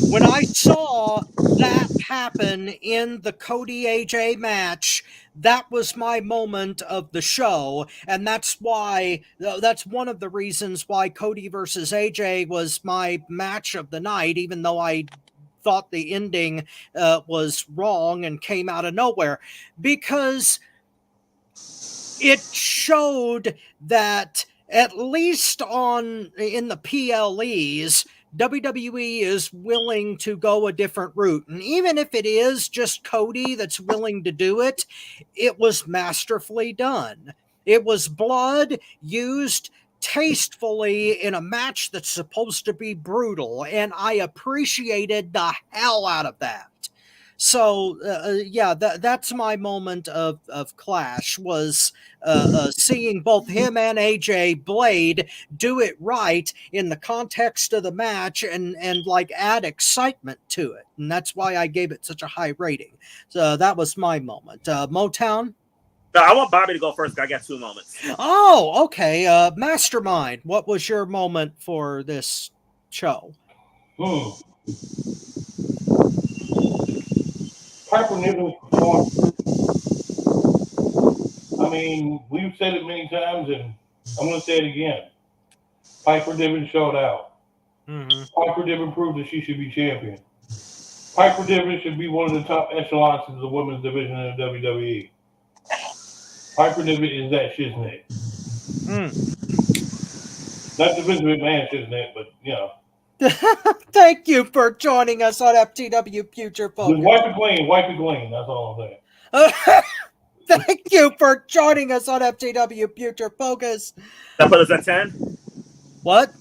When I saw that happen in the Cody AJ match, that was my moment of the show, and that's one of the reasons why Cody versus AJ was my match of the night, even though I thought the ending was wrong and came out of nowhere, because it showed that at least in the PLEs, WWE is willing to go a different route. And even if it is just Cody that's willing to do it, it was masterfully done. It was blood used tastefully in a match that's supposed to be brutal, and I appreciated the hell out of that. So that's my moment of Clash, was seeing both him and AJ Blade do it right in the context of the match and like add excitement to it, and that's why I gave it such a high rating. So that was my moment. Motown. No, I want Bobby to go first. I got 2 moments. Oh, okay. Mastermind, what was your moment for this show? Piper Niven's performance. I mean, we've said it many times, and I'm going to say it again. Piper Niven showed out. Mm-hmm. Piper Niven proved that she should be champion. Piper Niven should be one of the top echelons of the women's division in the WWE. Piper Niven is that shiznit. Not the Vince McMahon shiznit, but, you know. Thank you for joining us on FTW Future Focus. Just wipe it clean, that's all I'm saying. Thank you for joining us on FTW Future Focus. Did that put us at 10? What?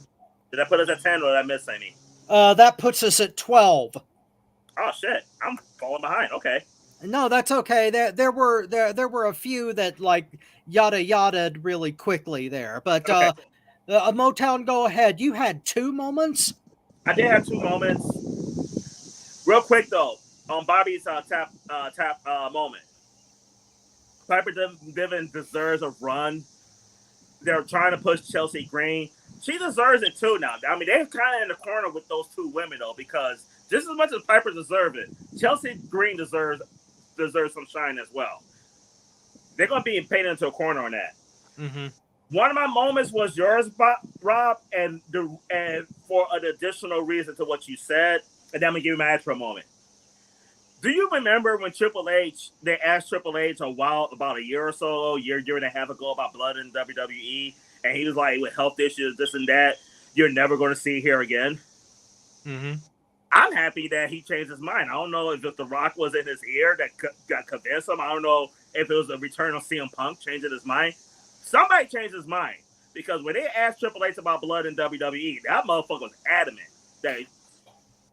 Did that put us at 10 or did I miss any? That puts us at 12. Oh shit, I'm falling behind. Okay. No, that's okay. There were a few that like yada yada really quickly there, but Okay. Motown, go ahead. You had 2 moments. I did have 2 moments. Real quick though, on Bobby's tap moment. Piper Niven deserves a run. They're trying to push Chelsea Green. She deserves it too now. I mean, they're kind of in the corner with those 2 women though, because just as much as Piper deserves it, Chelsea Green deserves some shine as well. They're going to be painted into a corner on that. Mm-hmm. One of my moments was yours, Rob, and for an additional reason to what you said, and then I'm going to give you my extra moment. Do you remember when they asked Triple H about a year and a half ago about blood in WWE, and he was like, with health issues, this and that, you're never going to see here again? Mm-hmm. I'm happy that he changed his mind. I don't know if The Rock was in his ear that got convinced him. I don't know if it was a return of CM Punk changing his mind. Somebody changed his mind, because when they asked Triple H about blood in WWE, that motherfucker was adamant that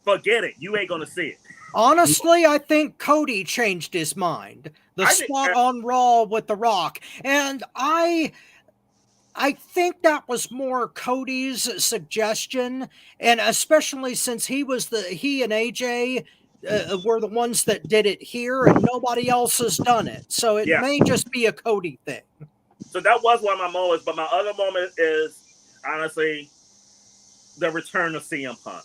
forget it, you ain't going to see it. Honestly, I think Cody changed his mind. The spot on Raw with The Rock. And I think that was more Cody's suggestion, and especially since he and AJ were the ones that did it here, and nobody else has done it. So it may just be a Cody thing. So that was one of my moments, but my other moment is honestly the return of CM Punk.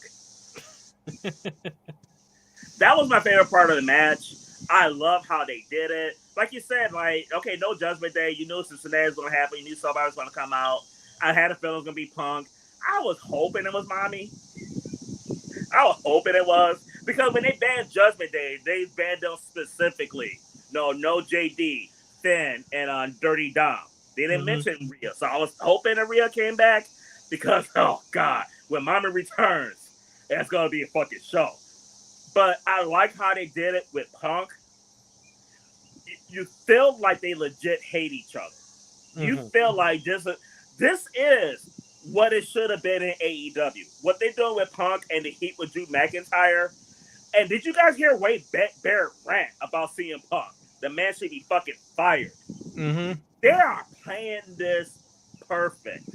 That was my favorite part of the match. I love how they did it. Like you said, like, okay, no Judgment Day. You knew Cincinnati was going to happen. You knew somebody was going to come out. I had a feeling it was going to be Punk. I was hoping it was Mommy. I was hoping it was. Because when they banned Judgment Day, they banned them specifically. No JD, Finn, and Dirty Dom. They didn't mention Rhea. So I was hoping that Rhea came back because, oh, God, when Mommy returns, that's going to be a fucking show. But I like how they did it with Punk. You feel like they legit hate each other. You feel like this is what it should have been in AEW. What they're doing with Punk and the heat with Drew McIntyre. And did you guys hear Wade Barrett rant about CM Punk? The man should be fucking fired. Mm-hmm. They are playing this perfect.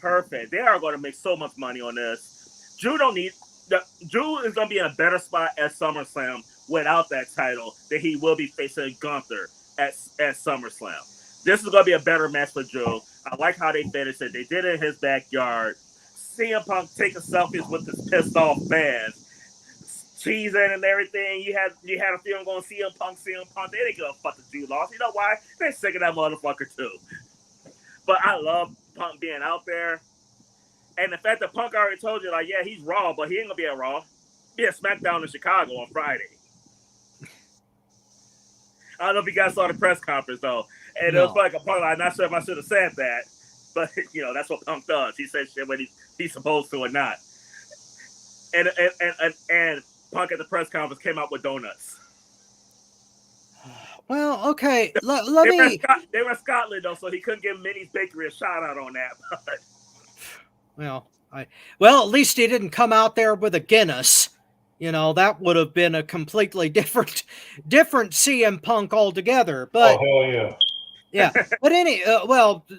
They are going to make so much money on this. Drew is going to be in a better spot at SummerSlam without that title than he will be facing Gunther at SummerSlam. This is going to be a better match for Drew. I like how they finished it. They did it in his backyard. CM Punk taking selfies with his pissed off fans. Cheesing and everything. You had a feeling going CM Punk. They didn't give a fuck that Drew lost. You know why? They're sick of that motherfucker too. But I love Punk being out there. And the fact that Punk already told you, like, yeah, he's Raw, but he ain't going to be at Raw. Be at SmackDown in Chicago on Friday. I don't know if you guys saw the press conference, though. And it was like a Punk, I'm not sure if I should have said that. But, you know, that's what Punk does. He says shit when he's supposed to or not. And Punk at the press conference came out with donuts. Well, okay. They were in Scotland, though, so he couldn't give Minnie's Bakery a shout-out on that. But Well, at least he didn't come out there with a Guinness. You know, that would have been a completely different CM Punk altogether. But oh, hell yeah. Yeah, but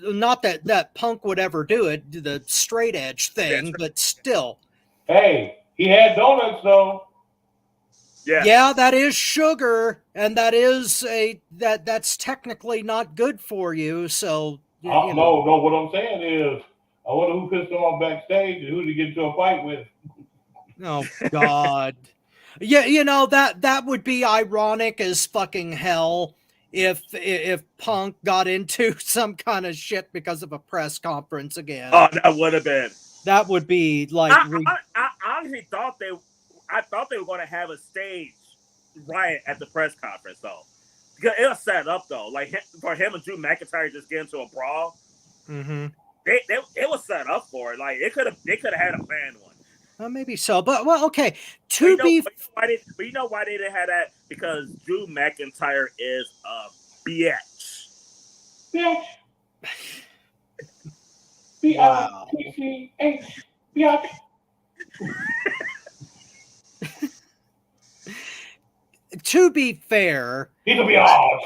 not that Punk would ever do it, the straight edge thing, but still. Hey, he had donuts though. Yeah, that is sugar, and that's technically not good for you. So No, what I'm saying is, I wonder who pissed him off backstage and who did he get into a fight with. Oh God. Yeah, you know, that would be ironic as fucking hell if Punk got into some kind of shit because of a press conference again. Oh, that would have been. That would be like. I honestly thought they were going to have a stage riot at the press conference though, because it was set up though. Like for him and Drew McIntyre just get into a brawl. Mm-hmm. It was set up for it. Like they could have had a planned one. Maybe so, but okay. But you know why they didn't have that? Because Drew McIntyre is a Bitch. Bitch. Wow. B-I-T-C-H. Bitch. To be fair, He's a biatch.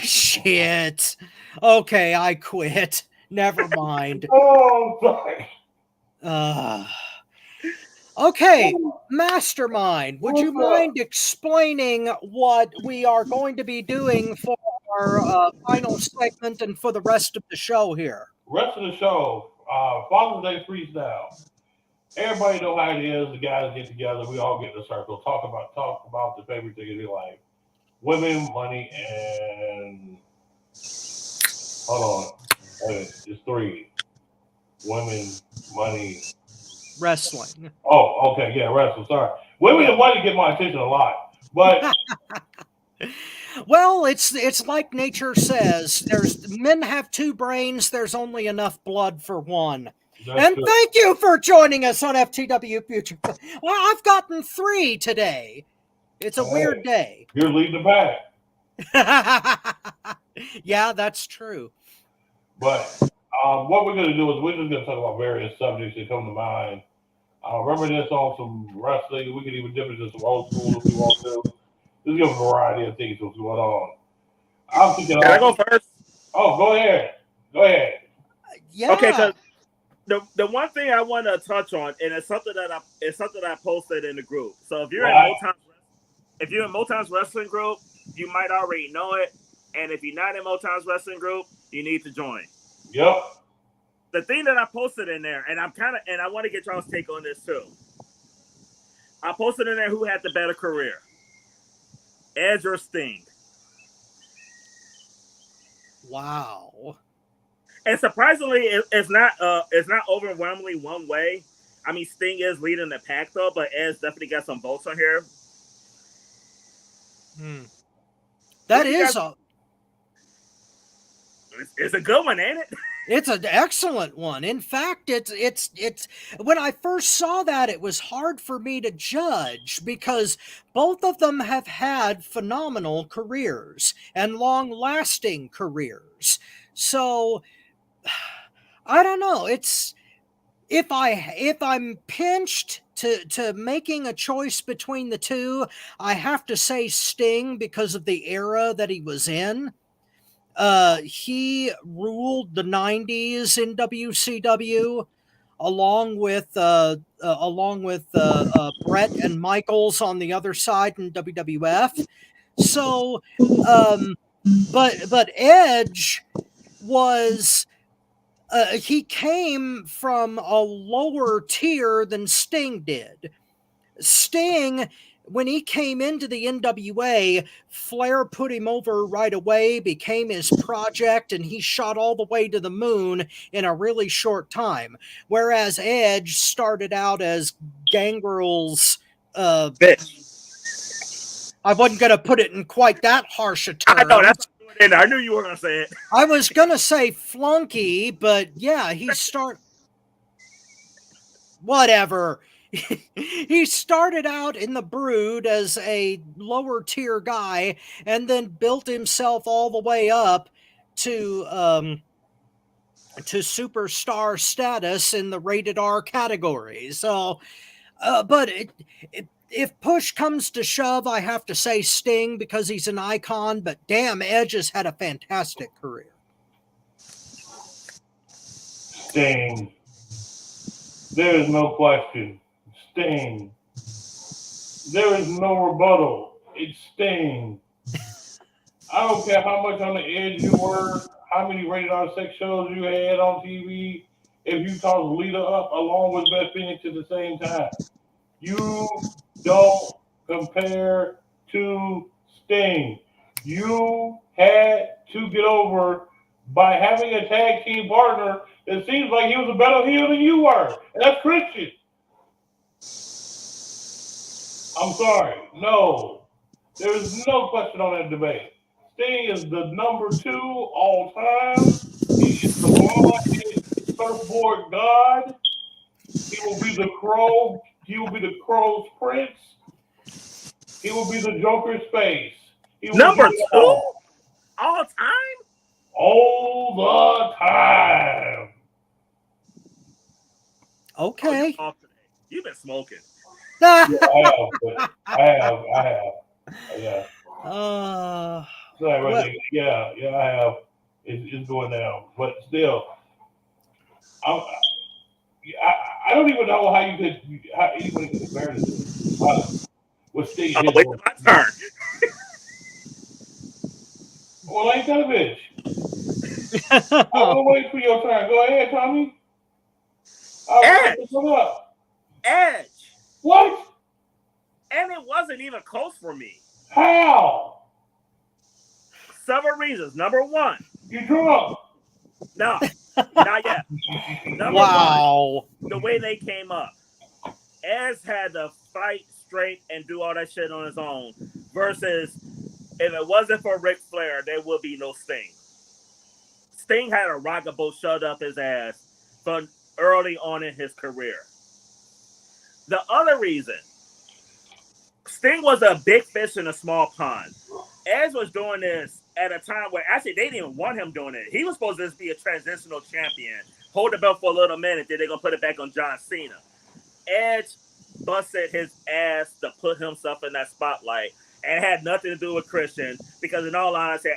shit. Okay, I quit. Never mind. Oh, sorry. Okay, Mastermind, would you What's up? mind explaining what we are going to be doing for our final segment and for the rest of the show here? Rest of the show, Fathers Day Freestyle. Everybody know how it is. The guys get together. We all get in a circle. Talk about the favorite thing in your life. Women, money, and hold on. It's three. Women, money. Wrestling. Oh, okay, yeah, wrestling. Sorry. Women and money get my attention a lot, but Well, it's like nature says. There's men have two brains. There's only enough blood for one. And true. thank you for joining us on FTW Future. Well, I've gotten 3 today. It's a weird day. You're leading the pack. Yeah, that's true. But what we're going to do is we're just going to talk about various subjects that come to mind. Reminisce on some wrestling. We can even dip into some old school if we want to. Just give a variety of things what's going on. I'm thinking. Can I go first? Oh, go ahead. Go ahead. Yeah. Okay, because the one thing I want to touch on, and it's something that I posted in the group. So if you're in Motown's wrestling group, you might already know it. And if you're not in Motown's wrestling group, you need to join. Yep. The thing that I posted in there, and I want to get y'all's take on this too. I posted in there who had the better career, Edge or Sting. Wow. And surprisingly, it's not overwhelmingly one way. I mean, Sting is leading the pack though, but Edge definitely got some votes on here. That is it's a good one, ain't it? It's an excellent one. In fact, it's when I first saw that, it was hard for me to judge because both of them have had phenomenal careers and long-lasting careers. So I don't know. It's if I'm pinched to making a choice between the two, I have to say Sting because of the era that he was in. He ruled the 90s in WCW along with Brett and Michaels on the other side in WWF. So but Edge was he came from a lower tier than Sting did. Sting, when he came into the NWA, Flair put him over right away, became his project, and he shot all the way to the moon in a really short time. Whereas Edge started out as Gangrel's bitch. I wasn't going to put it in quite that harsh a term. I know, that's what I knew you were going to say it. I was going to say flunky, but yeah, whatever. He started out in the Brood as a lower tier guy and then built himself all the way up to superstar status in the rated R category. So, but if push comes to shove, I have to say Sting because he's an icon, but damn, Edge has had a fantastic career. Sting. There is no question. Sting. There is no rebuttal. It's Sting. I don't care how much on the edge you were, how many rated R sex shows you had on TV, if you tossed Lita up along with Beth Phoenix at the same time. You don't compare to Sting. You had to get over by having a tag team partner that seems like he was a better heel than you were. And that's Christian. I'm sorry. No. There is no question on that debate. Sting is the number 2 all time. He is the blonde-headed surfboard god. He will be the Crow. He will be the Crow's prince. He will be the Joker's face. He will Number 2? All time? All the time. Okay. Oh, you've been smoking. Yeah, I have. Yeah. Sorry, right Well, there. Yeah, I have. It's going down, but still, I don't even know how anybody could compare this to. What Sting did Wait to till him. my turn. Well, ain't that a bitch? I'm gonna wait for your turn. Go ahead, Tommy. I'll Edge. pick it up. Edge. What? And it wasn't even close for me. How? Several reasons. Number one. You drunk? No, not yet. Number wow. one, the way they came up. Edge had to fight straight and do all that shit on his own. Versus, if it wasn't for Ric Flair, there would be no Sting. Sting had a rocket boat shoved up his ass from early on in his career. The other reason, Sting was a big fish in a small pond. Edge was doing this at a time where actually they didn't even want him doing it. He was supposed to just be a transitional champion, hold the belt for a little minute, then they're going to put it back on John Cena. Edge busted his ass to put himself in that spotlight and had nothing to do with Christian because in all honesty,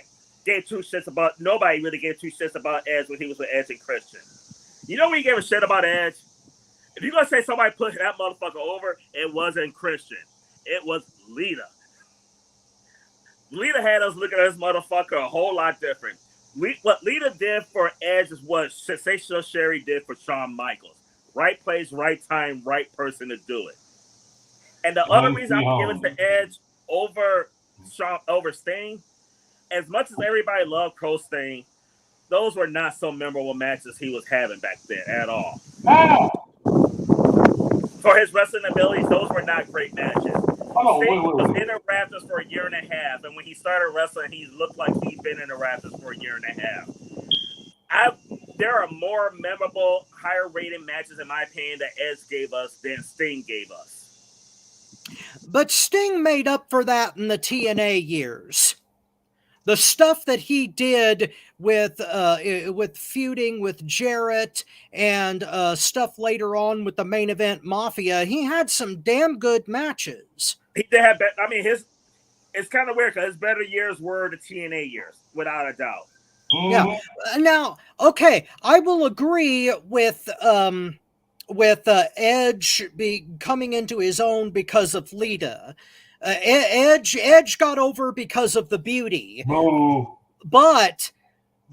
nobody really gave two shits about Edge when he was with Edge and Christian. You know when you gave a shit about Edge? If you're going to say somebody put that motherfucker over, it wasn't Christian. It was Lita. Lita had us looking at this motherfucker a whole lot different. What Lita did for Edge is what Sensational Sherry did for Shawn Michaels. Right place, right time, right person to do it. And the other reason I'm giving it to Edge over Sting, as much as everybody loved Pro Sting, those were not so memorable matches he was having back then at all. How? For his wrestling abilities, those were not great matches. Sting was in the Raptors for a year and a half, and when he started wrestling, he looked like he'd been in the Raptors for a year and a half. There are more memorable, higher rated matches, in my opinion, that Edge gave us than Sting gave us. But Sting made up for that in the TNA years. The stuff that he did with feuding with Jarrett and stuff later on with the Main Event Mafia, he had some damn good matches. He did have, it's kind of weird because his better years were the TNA years, without a doubt. Yeah. Now, okay, I will agree with Edge coming into his own because of Lita. Edge got over because of the beauty. But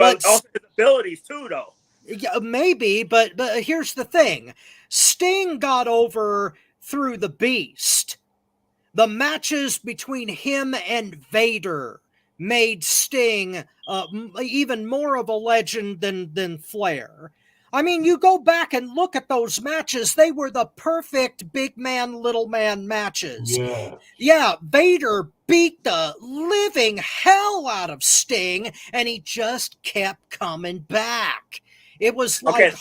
also his abilities too, though. Yeah, maybe, but here's the thing. Sting got over through the Beast. The matches between him and Vader made Sting even more of a legend than Flair. I mean, you go back and look at those matches, they were the perfect big man, little man matches. Yeah, Vader beat the living hell out of Sting, and he just kept coming back. It was like... Okay,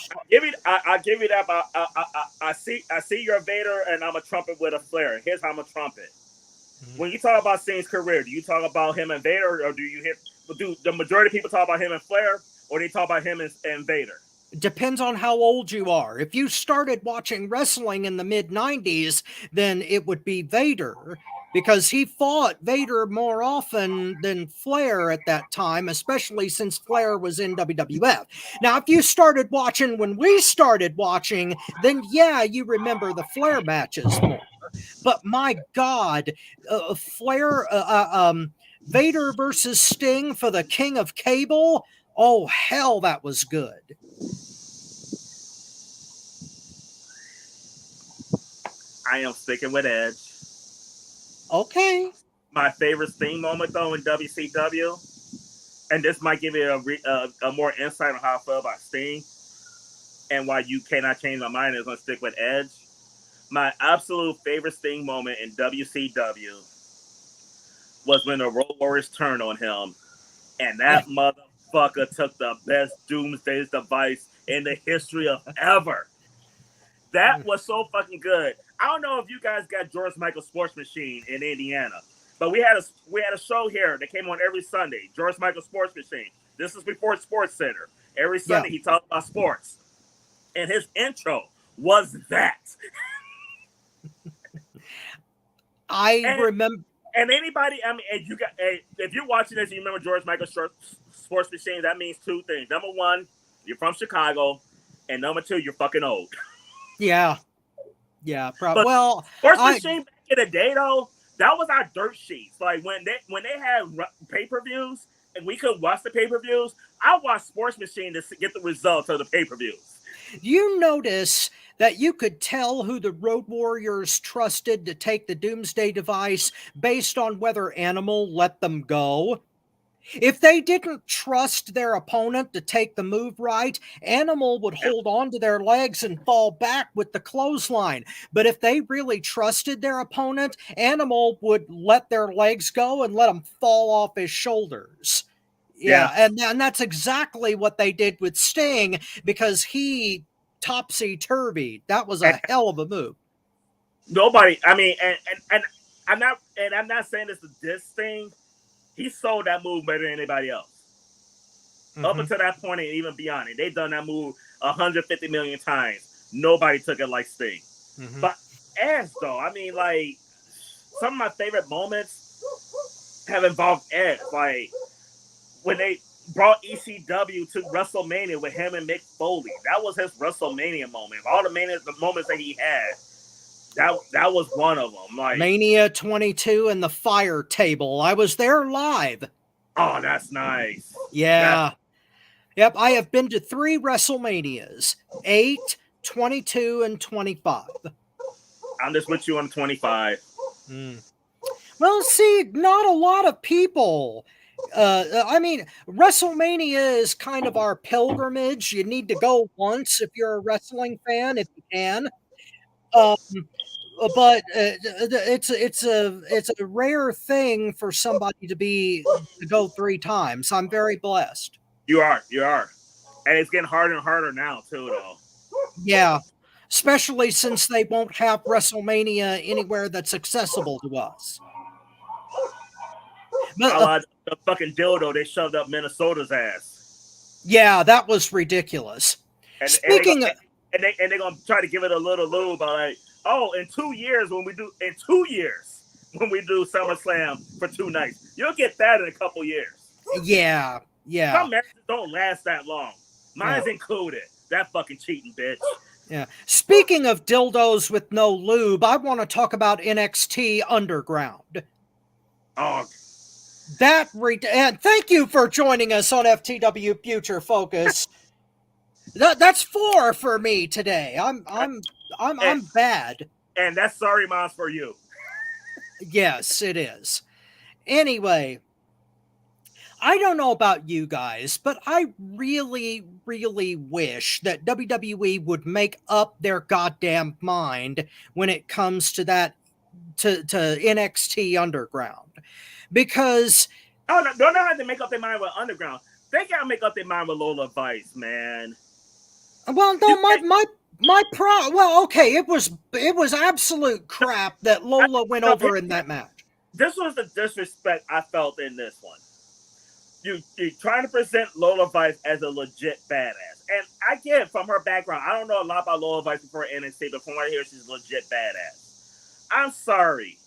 I'll give you that, but I see your Vader, and I'm a trumpet with a Flair. Here's how I'm a trumpet. When you talk about Sting's career, do you talk about him and Vader, or do the majority of people talk about him and Flair, or do they talk about him and Vader? Depends on how old you are. If you started watching wrestling in the mid-90s, then it would be Vader, because he fought Vader more often than Flair at that time, especially since Flair was in WWF. Now, if you started watching when we started watching, then yeah, you remember the Flair matches more. But my God, Vader versus Sting for the King of Cable, oh hell, that was good. I am sticking with Edge. Okay. My favorite Sting moment, though, in WCW, and this might give you a more insight on how I feel about Sting and why you cannot change my mind, is going to stick with Edge. My absolute favorite Sting moment in WCW was when the Road Warriors turned on him, and that motherfucker took the best Doomsday device in the history of ever. That was so fucking good. I don't know if you guys got George Michael's Sports Machine in Indiana. But we had a show here that came on every Sunday. George Michael Sports Machine. This is before Sports Center. Every Sunday he talked about sports, and his intro was that. remember. And anybody, I mean, if you're watching this, and you remember George Michael Sports Machine. That means two things. Number one, you're from Chicago, and number two, you're fucking old. Yeah, probably. Well, Sports Machine back in the day, though, that was our dirt sheets. Like when they had pay-per-views and we could watch the pay-per-views, I watched Sports Machine to get the results of the pay-per-views. You notice that you could tell who the Road Warriors trusted to take the Doomsday device based on whether Animal let them go. If they didn't trust their opponent to take the move right, Animal would hold on to their legs and fall back with the clothesline. But if they really trusted their opponent, Animal would let their legs go and let them fall off his shoulders. Yeah. And that's exactly what they did with Sting, because he topsy-turvy. That was a hell of a move. Nobody, I mean, and I'm not saying this thing. He sold that move better than anybody else. Mm-hmm. Up until that point and even beyond it. They've done that move 150 million times. Nobody took it like Sting. Mm-hmm. But Edge, though, I mean, like, some of my favorite moments have involved Edge. Like, when they brought ECW to WrestleMania with him and Mick Foley. That was his WrestleMania moment. All the moments that he had, that was one of them. Like Mania 22 and the Fire Table. I was there live. Oh, that's nice. Yeah. Yep, I have been to 3 WrestleManias. 8, 22, and 25. I'm just with you on 25. Well, see, not a lot of people. I mean, WrestleMania is kind of our pilgrimage. You need to go once if you're a wrestling fan, if you can. But it's a rare thing for somebody to go 3 times. I'm very blessed. You are, and it's getting harder and harder now too, though. Yeah, especially since they won't have WrestleMania anywhere that's accessible to us. But, the fucking dildo they shoved up Minnesota's ass. Yeah, that was ridiculous. And they're gonna try to give it a little lube, but like, oh, in 2 years when we do SummerSlam for 2 nights, you'll get that in a couple years. Yeah. Some matches don't last that long. Mine's included. That fucking cheating bitch. Yeah. Speaking of dildos with no lube, I want to talk about NXT Underground. Oh. And thank you for joining us on FTW Future Focus. That's 4 for me today. I'm bad. And that's sorry, Moms, for you. Yes, it is. Anyway, I don't know about you guys, but I really, really wish that WWE would make up their goddamn mind when it comes to that, to NXT Underground. Because don't know how to make up their mind with Underground. They gotta make up their mind with Lola Vice, man. Well, no, well, okay, it was absolute crap that Lola went over in that match. This was the disrespect I felt in this one. You're trying to present Lola Vice as a legit badass, and I get from her background. I don't know a lot about Lola Vice before NXT, but from what I hear, she's a legit badass. I'm sorry.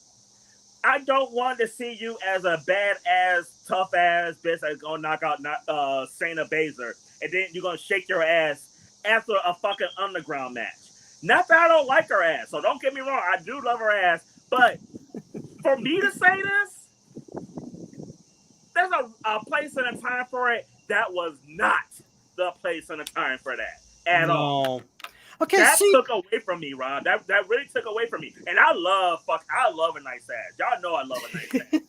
I don't want to see you as a badass, tough-ass bitch that's going to knock out Shayna Baszler, and then you're going to shake your ass after a fucking Underground match. Not that I don't like her ass, so don't get me wrong. I do love her ass, but for me to say this, there's a place and a time for it. That was not the place and the time for that at all. Okay, that took away from me, Rob. That really took away from me. And I love a nice ass. Y'all know I love a nice ass.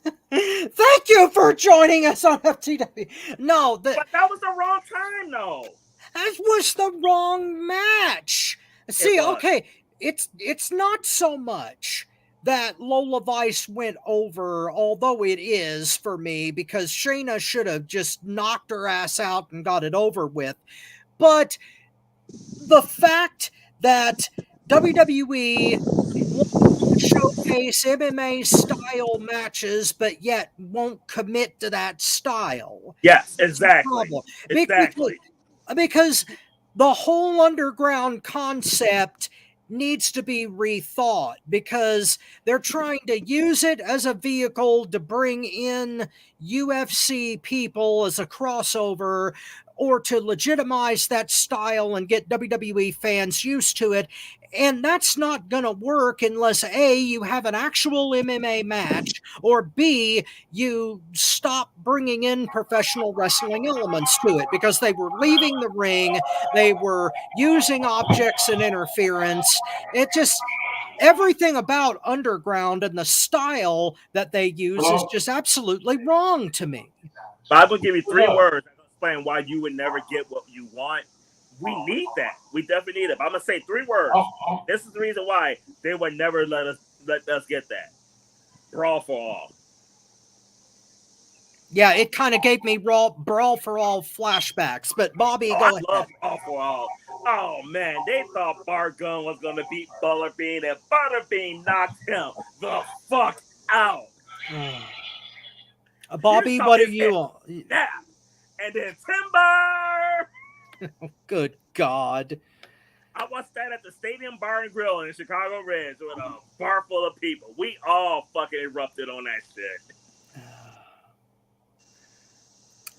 Thank you for joining us on FTW. No, but that was the wrong time, though. That was the wrong match. See, okay, it's not so much that Lola Vice went over, although it is for me, because Shayna should have just knocked her ass out and got it over with. But the fact that WWE showcase MMA style matches, but yet won't commit to that style. Yes, exactly. Problem. Exactly. Because the whole underground concept needs to be rethought, because they're trying to use it as a vehicle to bring in UFC people as a crossover, or to legitimize that style and get WWE fans used to it. And that's not going to work unless A, you have an actual MMA match, or B, you stop bringing in professional wrestling elements to it, because they were leaving the ring, they were using objects and interference. It just, everything about Underground and the style that they use is just absolutely wrong to me. But I'm going to give you 3 words to explain why you would never get what you want. We need that. We definitely need it. But I'm going to say 3 words. This is the reason why they would never let us get that. Brawl for all. Yeah, it kind of gave me Brawl for All flashbacks. But Bobby, go ahead. I love Brawl for All. Oh, man. They thought Bart Gunn was going to beat Butterbean, and Butterbean knocked him the fuck out. Bobby, what are you on? Yeah. And then Timber. Good God. I watched that at the Stadium Bar and Grill in Chicago Reds with a bar full of people. We all fucking erupted on that shit.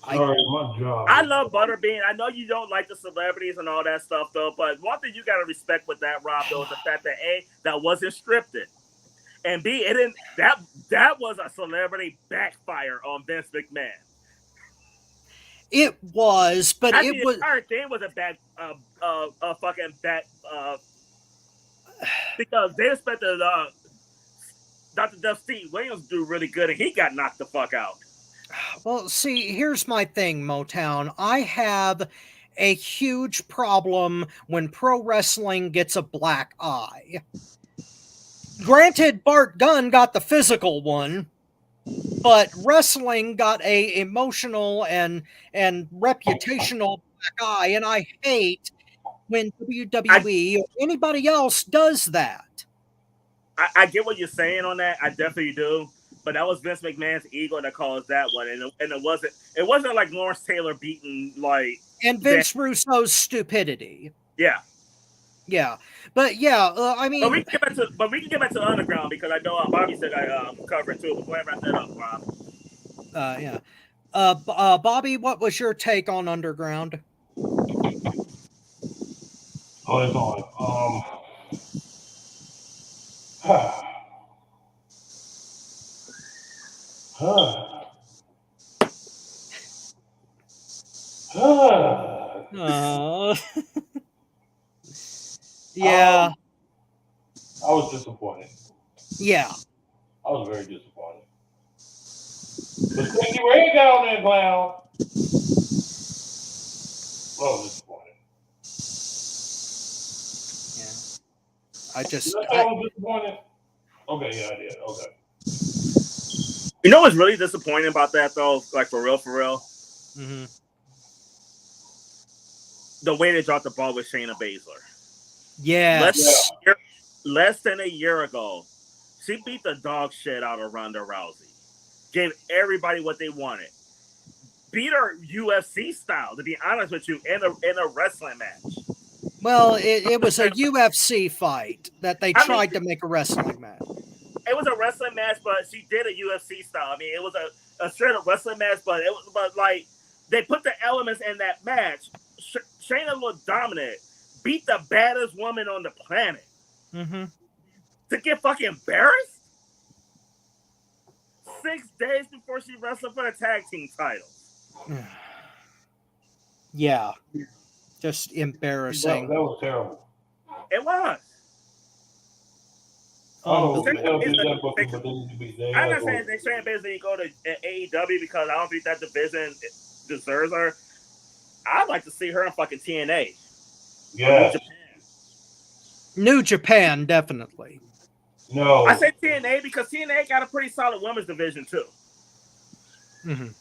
Sorry, my job. I love Butterbean. I know you don't like the celebrities and all that stuff, though, but one thing you got to respect with that, Rob, though, is the fact that A, that wasn't scripted. And B, it didn't. That was a celebrity backfire on Vince McMahon. It was, but the it was. The entire thing was a fucking bad. Because they expected Dr. Dusty Williams to do really good, and he got knocked the fuck out. Well, see, here's my thing, Motown. I have a huge problem when pro wrestling gets a black eye. Granted, Bart Gunn got the physical one, but wrestling got a emotional and reputational black eye, and I hate when WWE or anybody else does that. I get what you're saying on that. I definitely do. But that was Vince McMahon's ego that caused that one, and it wasn't like Lawrence Taylor beating and Vince Russo's stupidity. Yeah, but I mean, but we can get back to Underground, because I know Bobby said I cover it too. But go ahead, wrap that up, Rob. Bobby, what was your take on Underground? Hold on. Yeah. I was disappointed. Yeah. I was very disappointed. But Stinky Ray down there, clown. I was disappointed. Yeah. I was disappointed. Okay, yeah, I did. Okay. You know what's really disappointing about that, though? Like, for real? Mm-hmm. The way they dropped the ball with Shayna Baszler. Yes. Less than a year ago, she beat the dog shit out of Ronda Rousey. Gave everybody what they wanted. Beat her UFC style, to be honest with you, in a wrestling match. Well, it was a UFC fight that they tried to make a wrestling match. It was a wrestling match, but she did a UFC style. I mean, it was a straight up wrestling match, but like they put the elements in that match. Shayna looked dominant, beat the baddest woman on the planet. Mm-hmm. To get fucking embarrassed 6 days before she wrestled for the tag team titles. Yeah, just embarrassing. That was terrible. It was. I'm not saying they shouldn't basically go to AEW, because I don't think that division deserves her. I'd like to see her in fucking TNA. Yeah. New Japan, definitely. No. I say TNA because TNA got a pretty solid women's division too. Mm-hmm.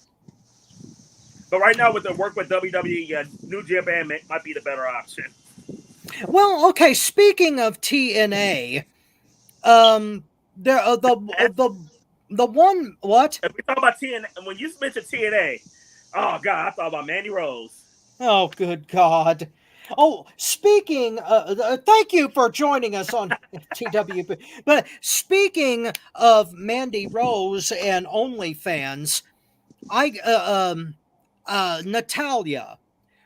But right now, with the work with WWE, New Japan might be the better option. Well, okay, speaking of TNA, the one what? If we talk about TNA, when you mentioned TNA, oh God, I thought about Mandy Rose. Oh, good God. Oh, speaking, thank you for joining us on FTW. But speaking of Mandy Rose and OnlyFans, Natalia,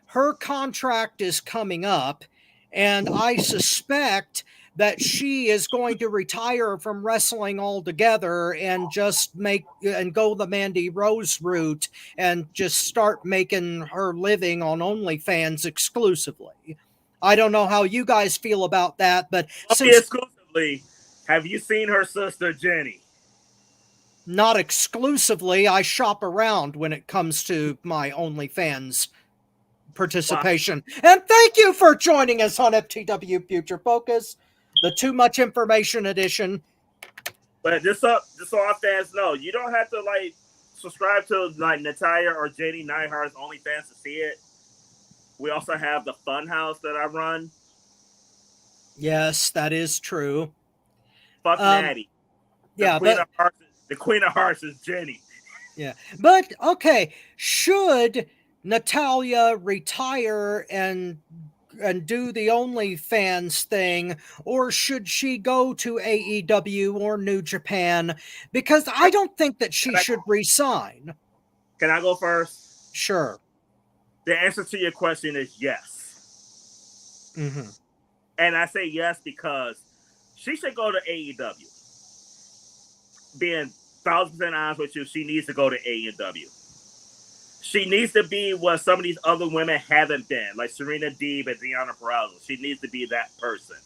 her contract is coming up, and I suspect that she is going to retire from wrestling altogether and just go the Mandy Rose route and just start making her living on OnlyFans exclusively. I don't know how you guys feel about that, but since Exclusively, have you seen her sister Jenny? not exclusively, I shop around when it comes to my OnlyFans participation. Wow. And thank you for joining us on FTW Future Focus, the Too Much Information edition. But just so our fans know, you don't have to like subscribe to like Natalia or JD Neidhart's OnlyFans to see it. We also have the Funhouse that I run. Yes, that is true. Fuck Natty. The Queen of Hearts is Jenny. Yeah, but okay, should Natalia retire and do the OnlyFans thing, or should she go to AEW or New Japan? Because I don't think that she should resign. Can I go first? Sure. The answer to your question is yes. Mm-hmm. And I say yes because she should go to AEW. Being 1,000% honest with you, she needs to go to AEW. She needs to be what some of these other women haven't been, like Serena Deeb and Deonna Purrazzo. She needs to be that person.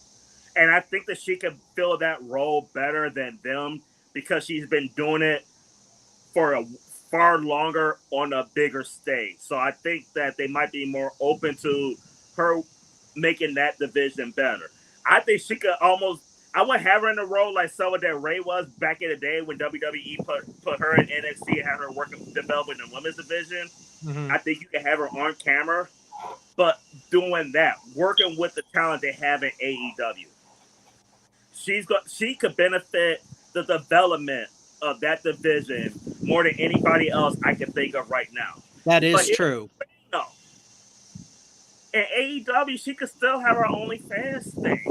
And I think that she can fill that role better than them because she's been doing it for a far longer on a bigger stage. So I think that they might be more open to her making that division better. I think she could almost, I wouldn't have her in a role like Sonya Del Rey was back in the day when WWE put her in NXT and had her developing the women's division. Mm-hmm. I think you can have her on camera, but doing that, working with the talent they have in AEW. She could benefit the development of that division more than anybody else I can think of right now. That is true. No. In AEW, she could still have her OnlyFans thing.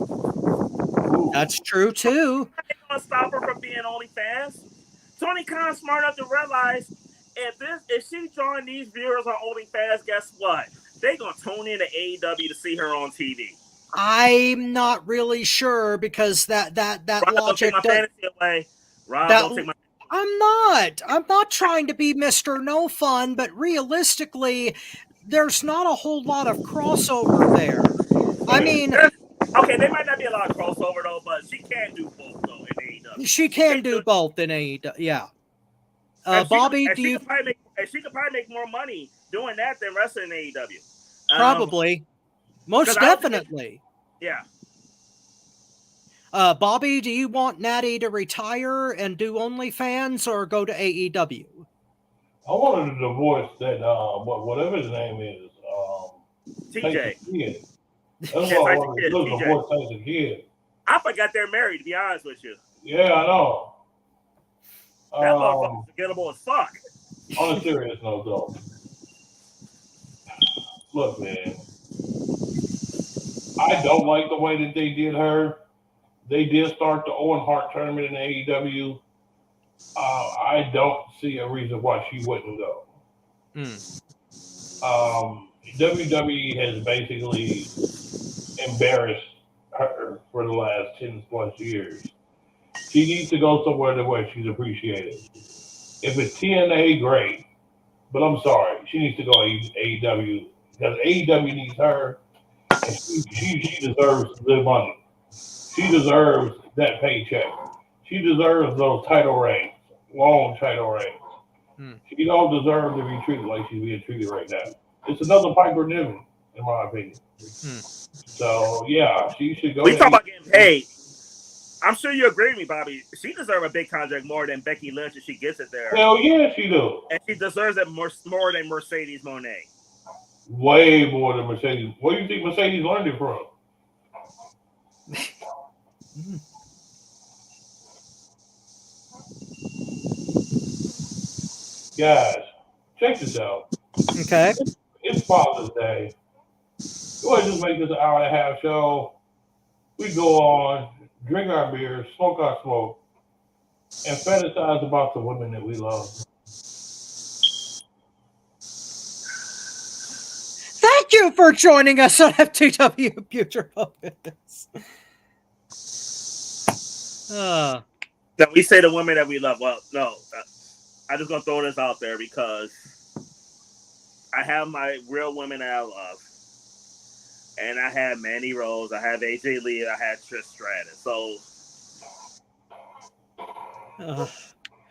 That's true too. They're gonna stop her from being OnlyFans. Tony Khan's smart enough to realize if she's drawing these viewers on OnlyFans, guess what? They're gonna tune in to AEW to see her on TV. I'm not really sure because that Rob, logic. Don't take my fantasy away. Rob, don't take my. I'm not trying to be Mr. No Fun, but realistically, there's not a whole lot of crossover there. I mean, okay, there might not be a lot of crossover though, but she can do both though in AEW. She can do both in AEW, yeah. Bobby, do you? She could probably make more money doing that than wrestling in AEW. Probably, most definitely. Yeah. Bobby, do you want Natty to retire and do OnlyFans or go to AEW? I wanted to divorce that, whatever his name is. TJ. That's what I wanted to divorce Tyson Kidd. I forgot they're married, to be honest with you. Yeah, I know. That motherfucker's forgettable as fuck. On a serious note, though. Look, man. I don't like the way that they did her. They did start the Owen Hart tournament in AEW. I don't see a reason why she wouldn't go. WWE has basically embarrassed her for the last 10 plus years. She needs to go somewhere where she's appreciated. If it's TNA, great. But I'm sorry, she needs to go to AEW because AEW needs her, and she deserves the money. She deserves that paycheck. She deserves those title reigns, long title reigns. She don't deserve to be treated like she's being treated right now. It's another Piper Niven, in my opinion. So, yeah, she should go. We talk about getting paid. I'm sure you agree with me, Bobby. She deserves a big contract more than Becky Lynch if she gets it there. Hell yeah, she do. And she deserves it more than Mercedes Moné. Way more than Mercedes. Where do you think Mercedes learned it from? Guys, check this out. Okay. It's Father's Day. Go ahead and just make this an hour and a half show. We go on, drink our beers, smoke our smoke, and fantasize about the women that we love. Thank you for joining us on FTW Future Focus. That we say the women that we love. Well, no, I'm just gonna throw this out there because I have my real women that I love, and I have Mandy Rose, I have AJ Lee, I have Trish Stratus. So,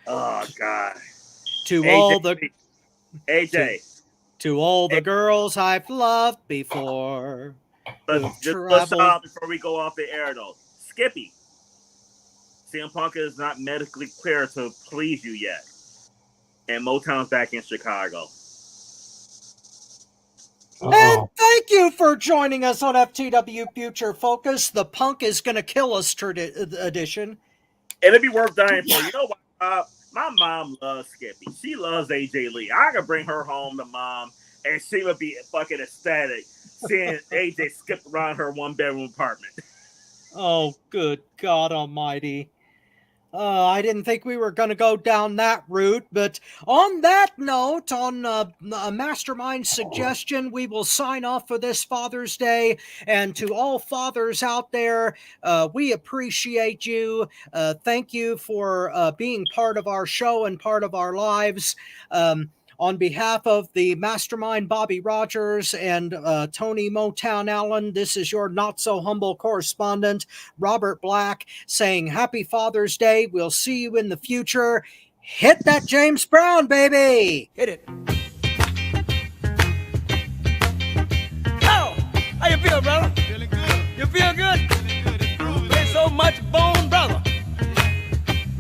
oh God, To AJ, all the AJ. To all the girls I've loved before. But just a shout out before we go off the air, though. Skippy. CM Punk is not medically clear to please you yet. And Motown's back in Chicago. And thank you for joining us on FTW Future Focus, the Punk is going to kill us edition. It'd be worth dying for. You know what? My mom loves Skippy. She loves AJ Lee. I could bring her home to mom, and she would be fucking ecstatic seeing AJ skip around her one-bedroom apartment. Oh, good God Almighty. I didn't think we were going to go down that route, but on that note, on a mastermind suggestion, we will sign off for this Father's Day. And to all fathers out there, we appreciate you. Thank you for being part of our show and part of our lives. On behalf of the mastermind, Bobby Rogers and Tony Motown Allen, this is your not-so-humble correspondent, Robert Black, saying Happy Father's Day. We'll see you in the future. Hit that James Brown, baby! Hit it. Oh, how you feel, brother? Feeling good. You feel good? Feeling good. It's groovy. Play so much bone, brother.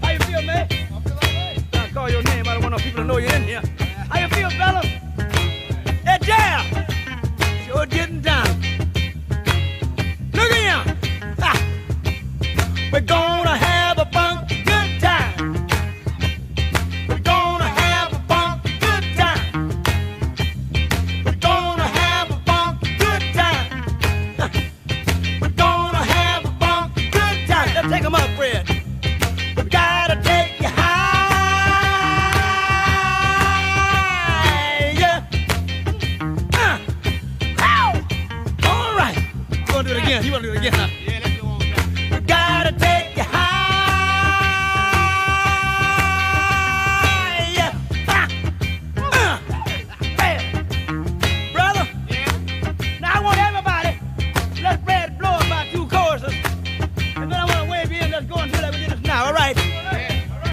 How you feel, man? I feel all right. I call your name. I don't want no people to know you're in here. How you feel, fella? That jam sure getting down. Look at him. Ha. We're gonna have a funky good time. We're gonna have a funky good time. We're gonna have a funky good time. We're gonna have a funky good time. Let's take 'em up, Fred. We gotta take you high. You want to do it again? You want to do it again, huh? Yeah.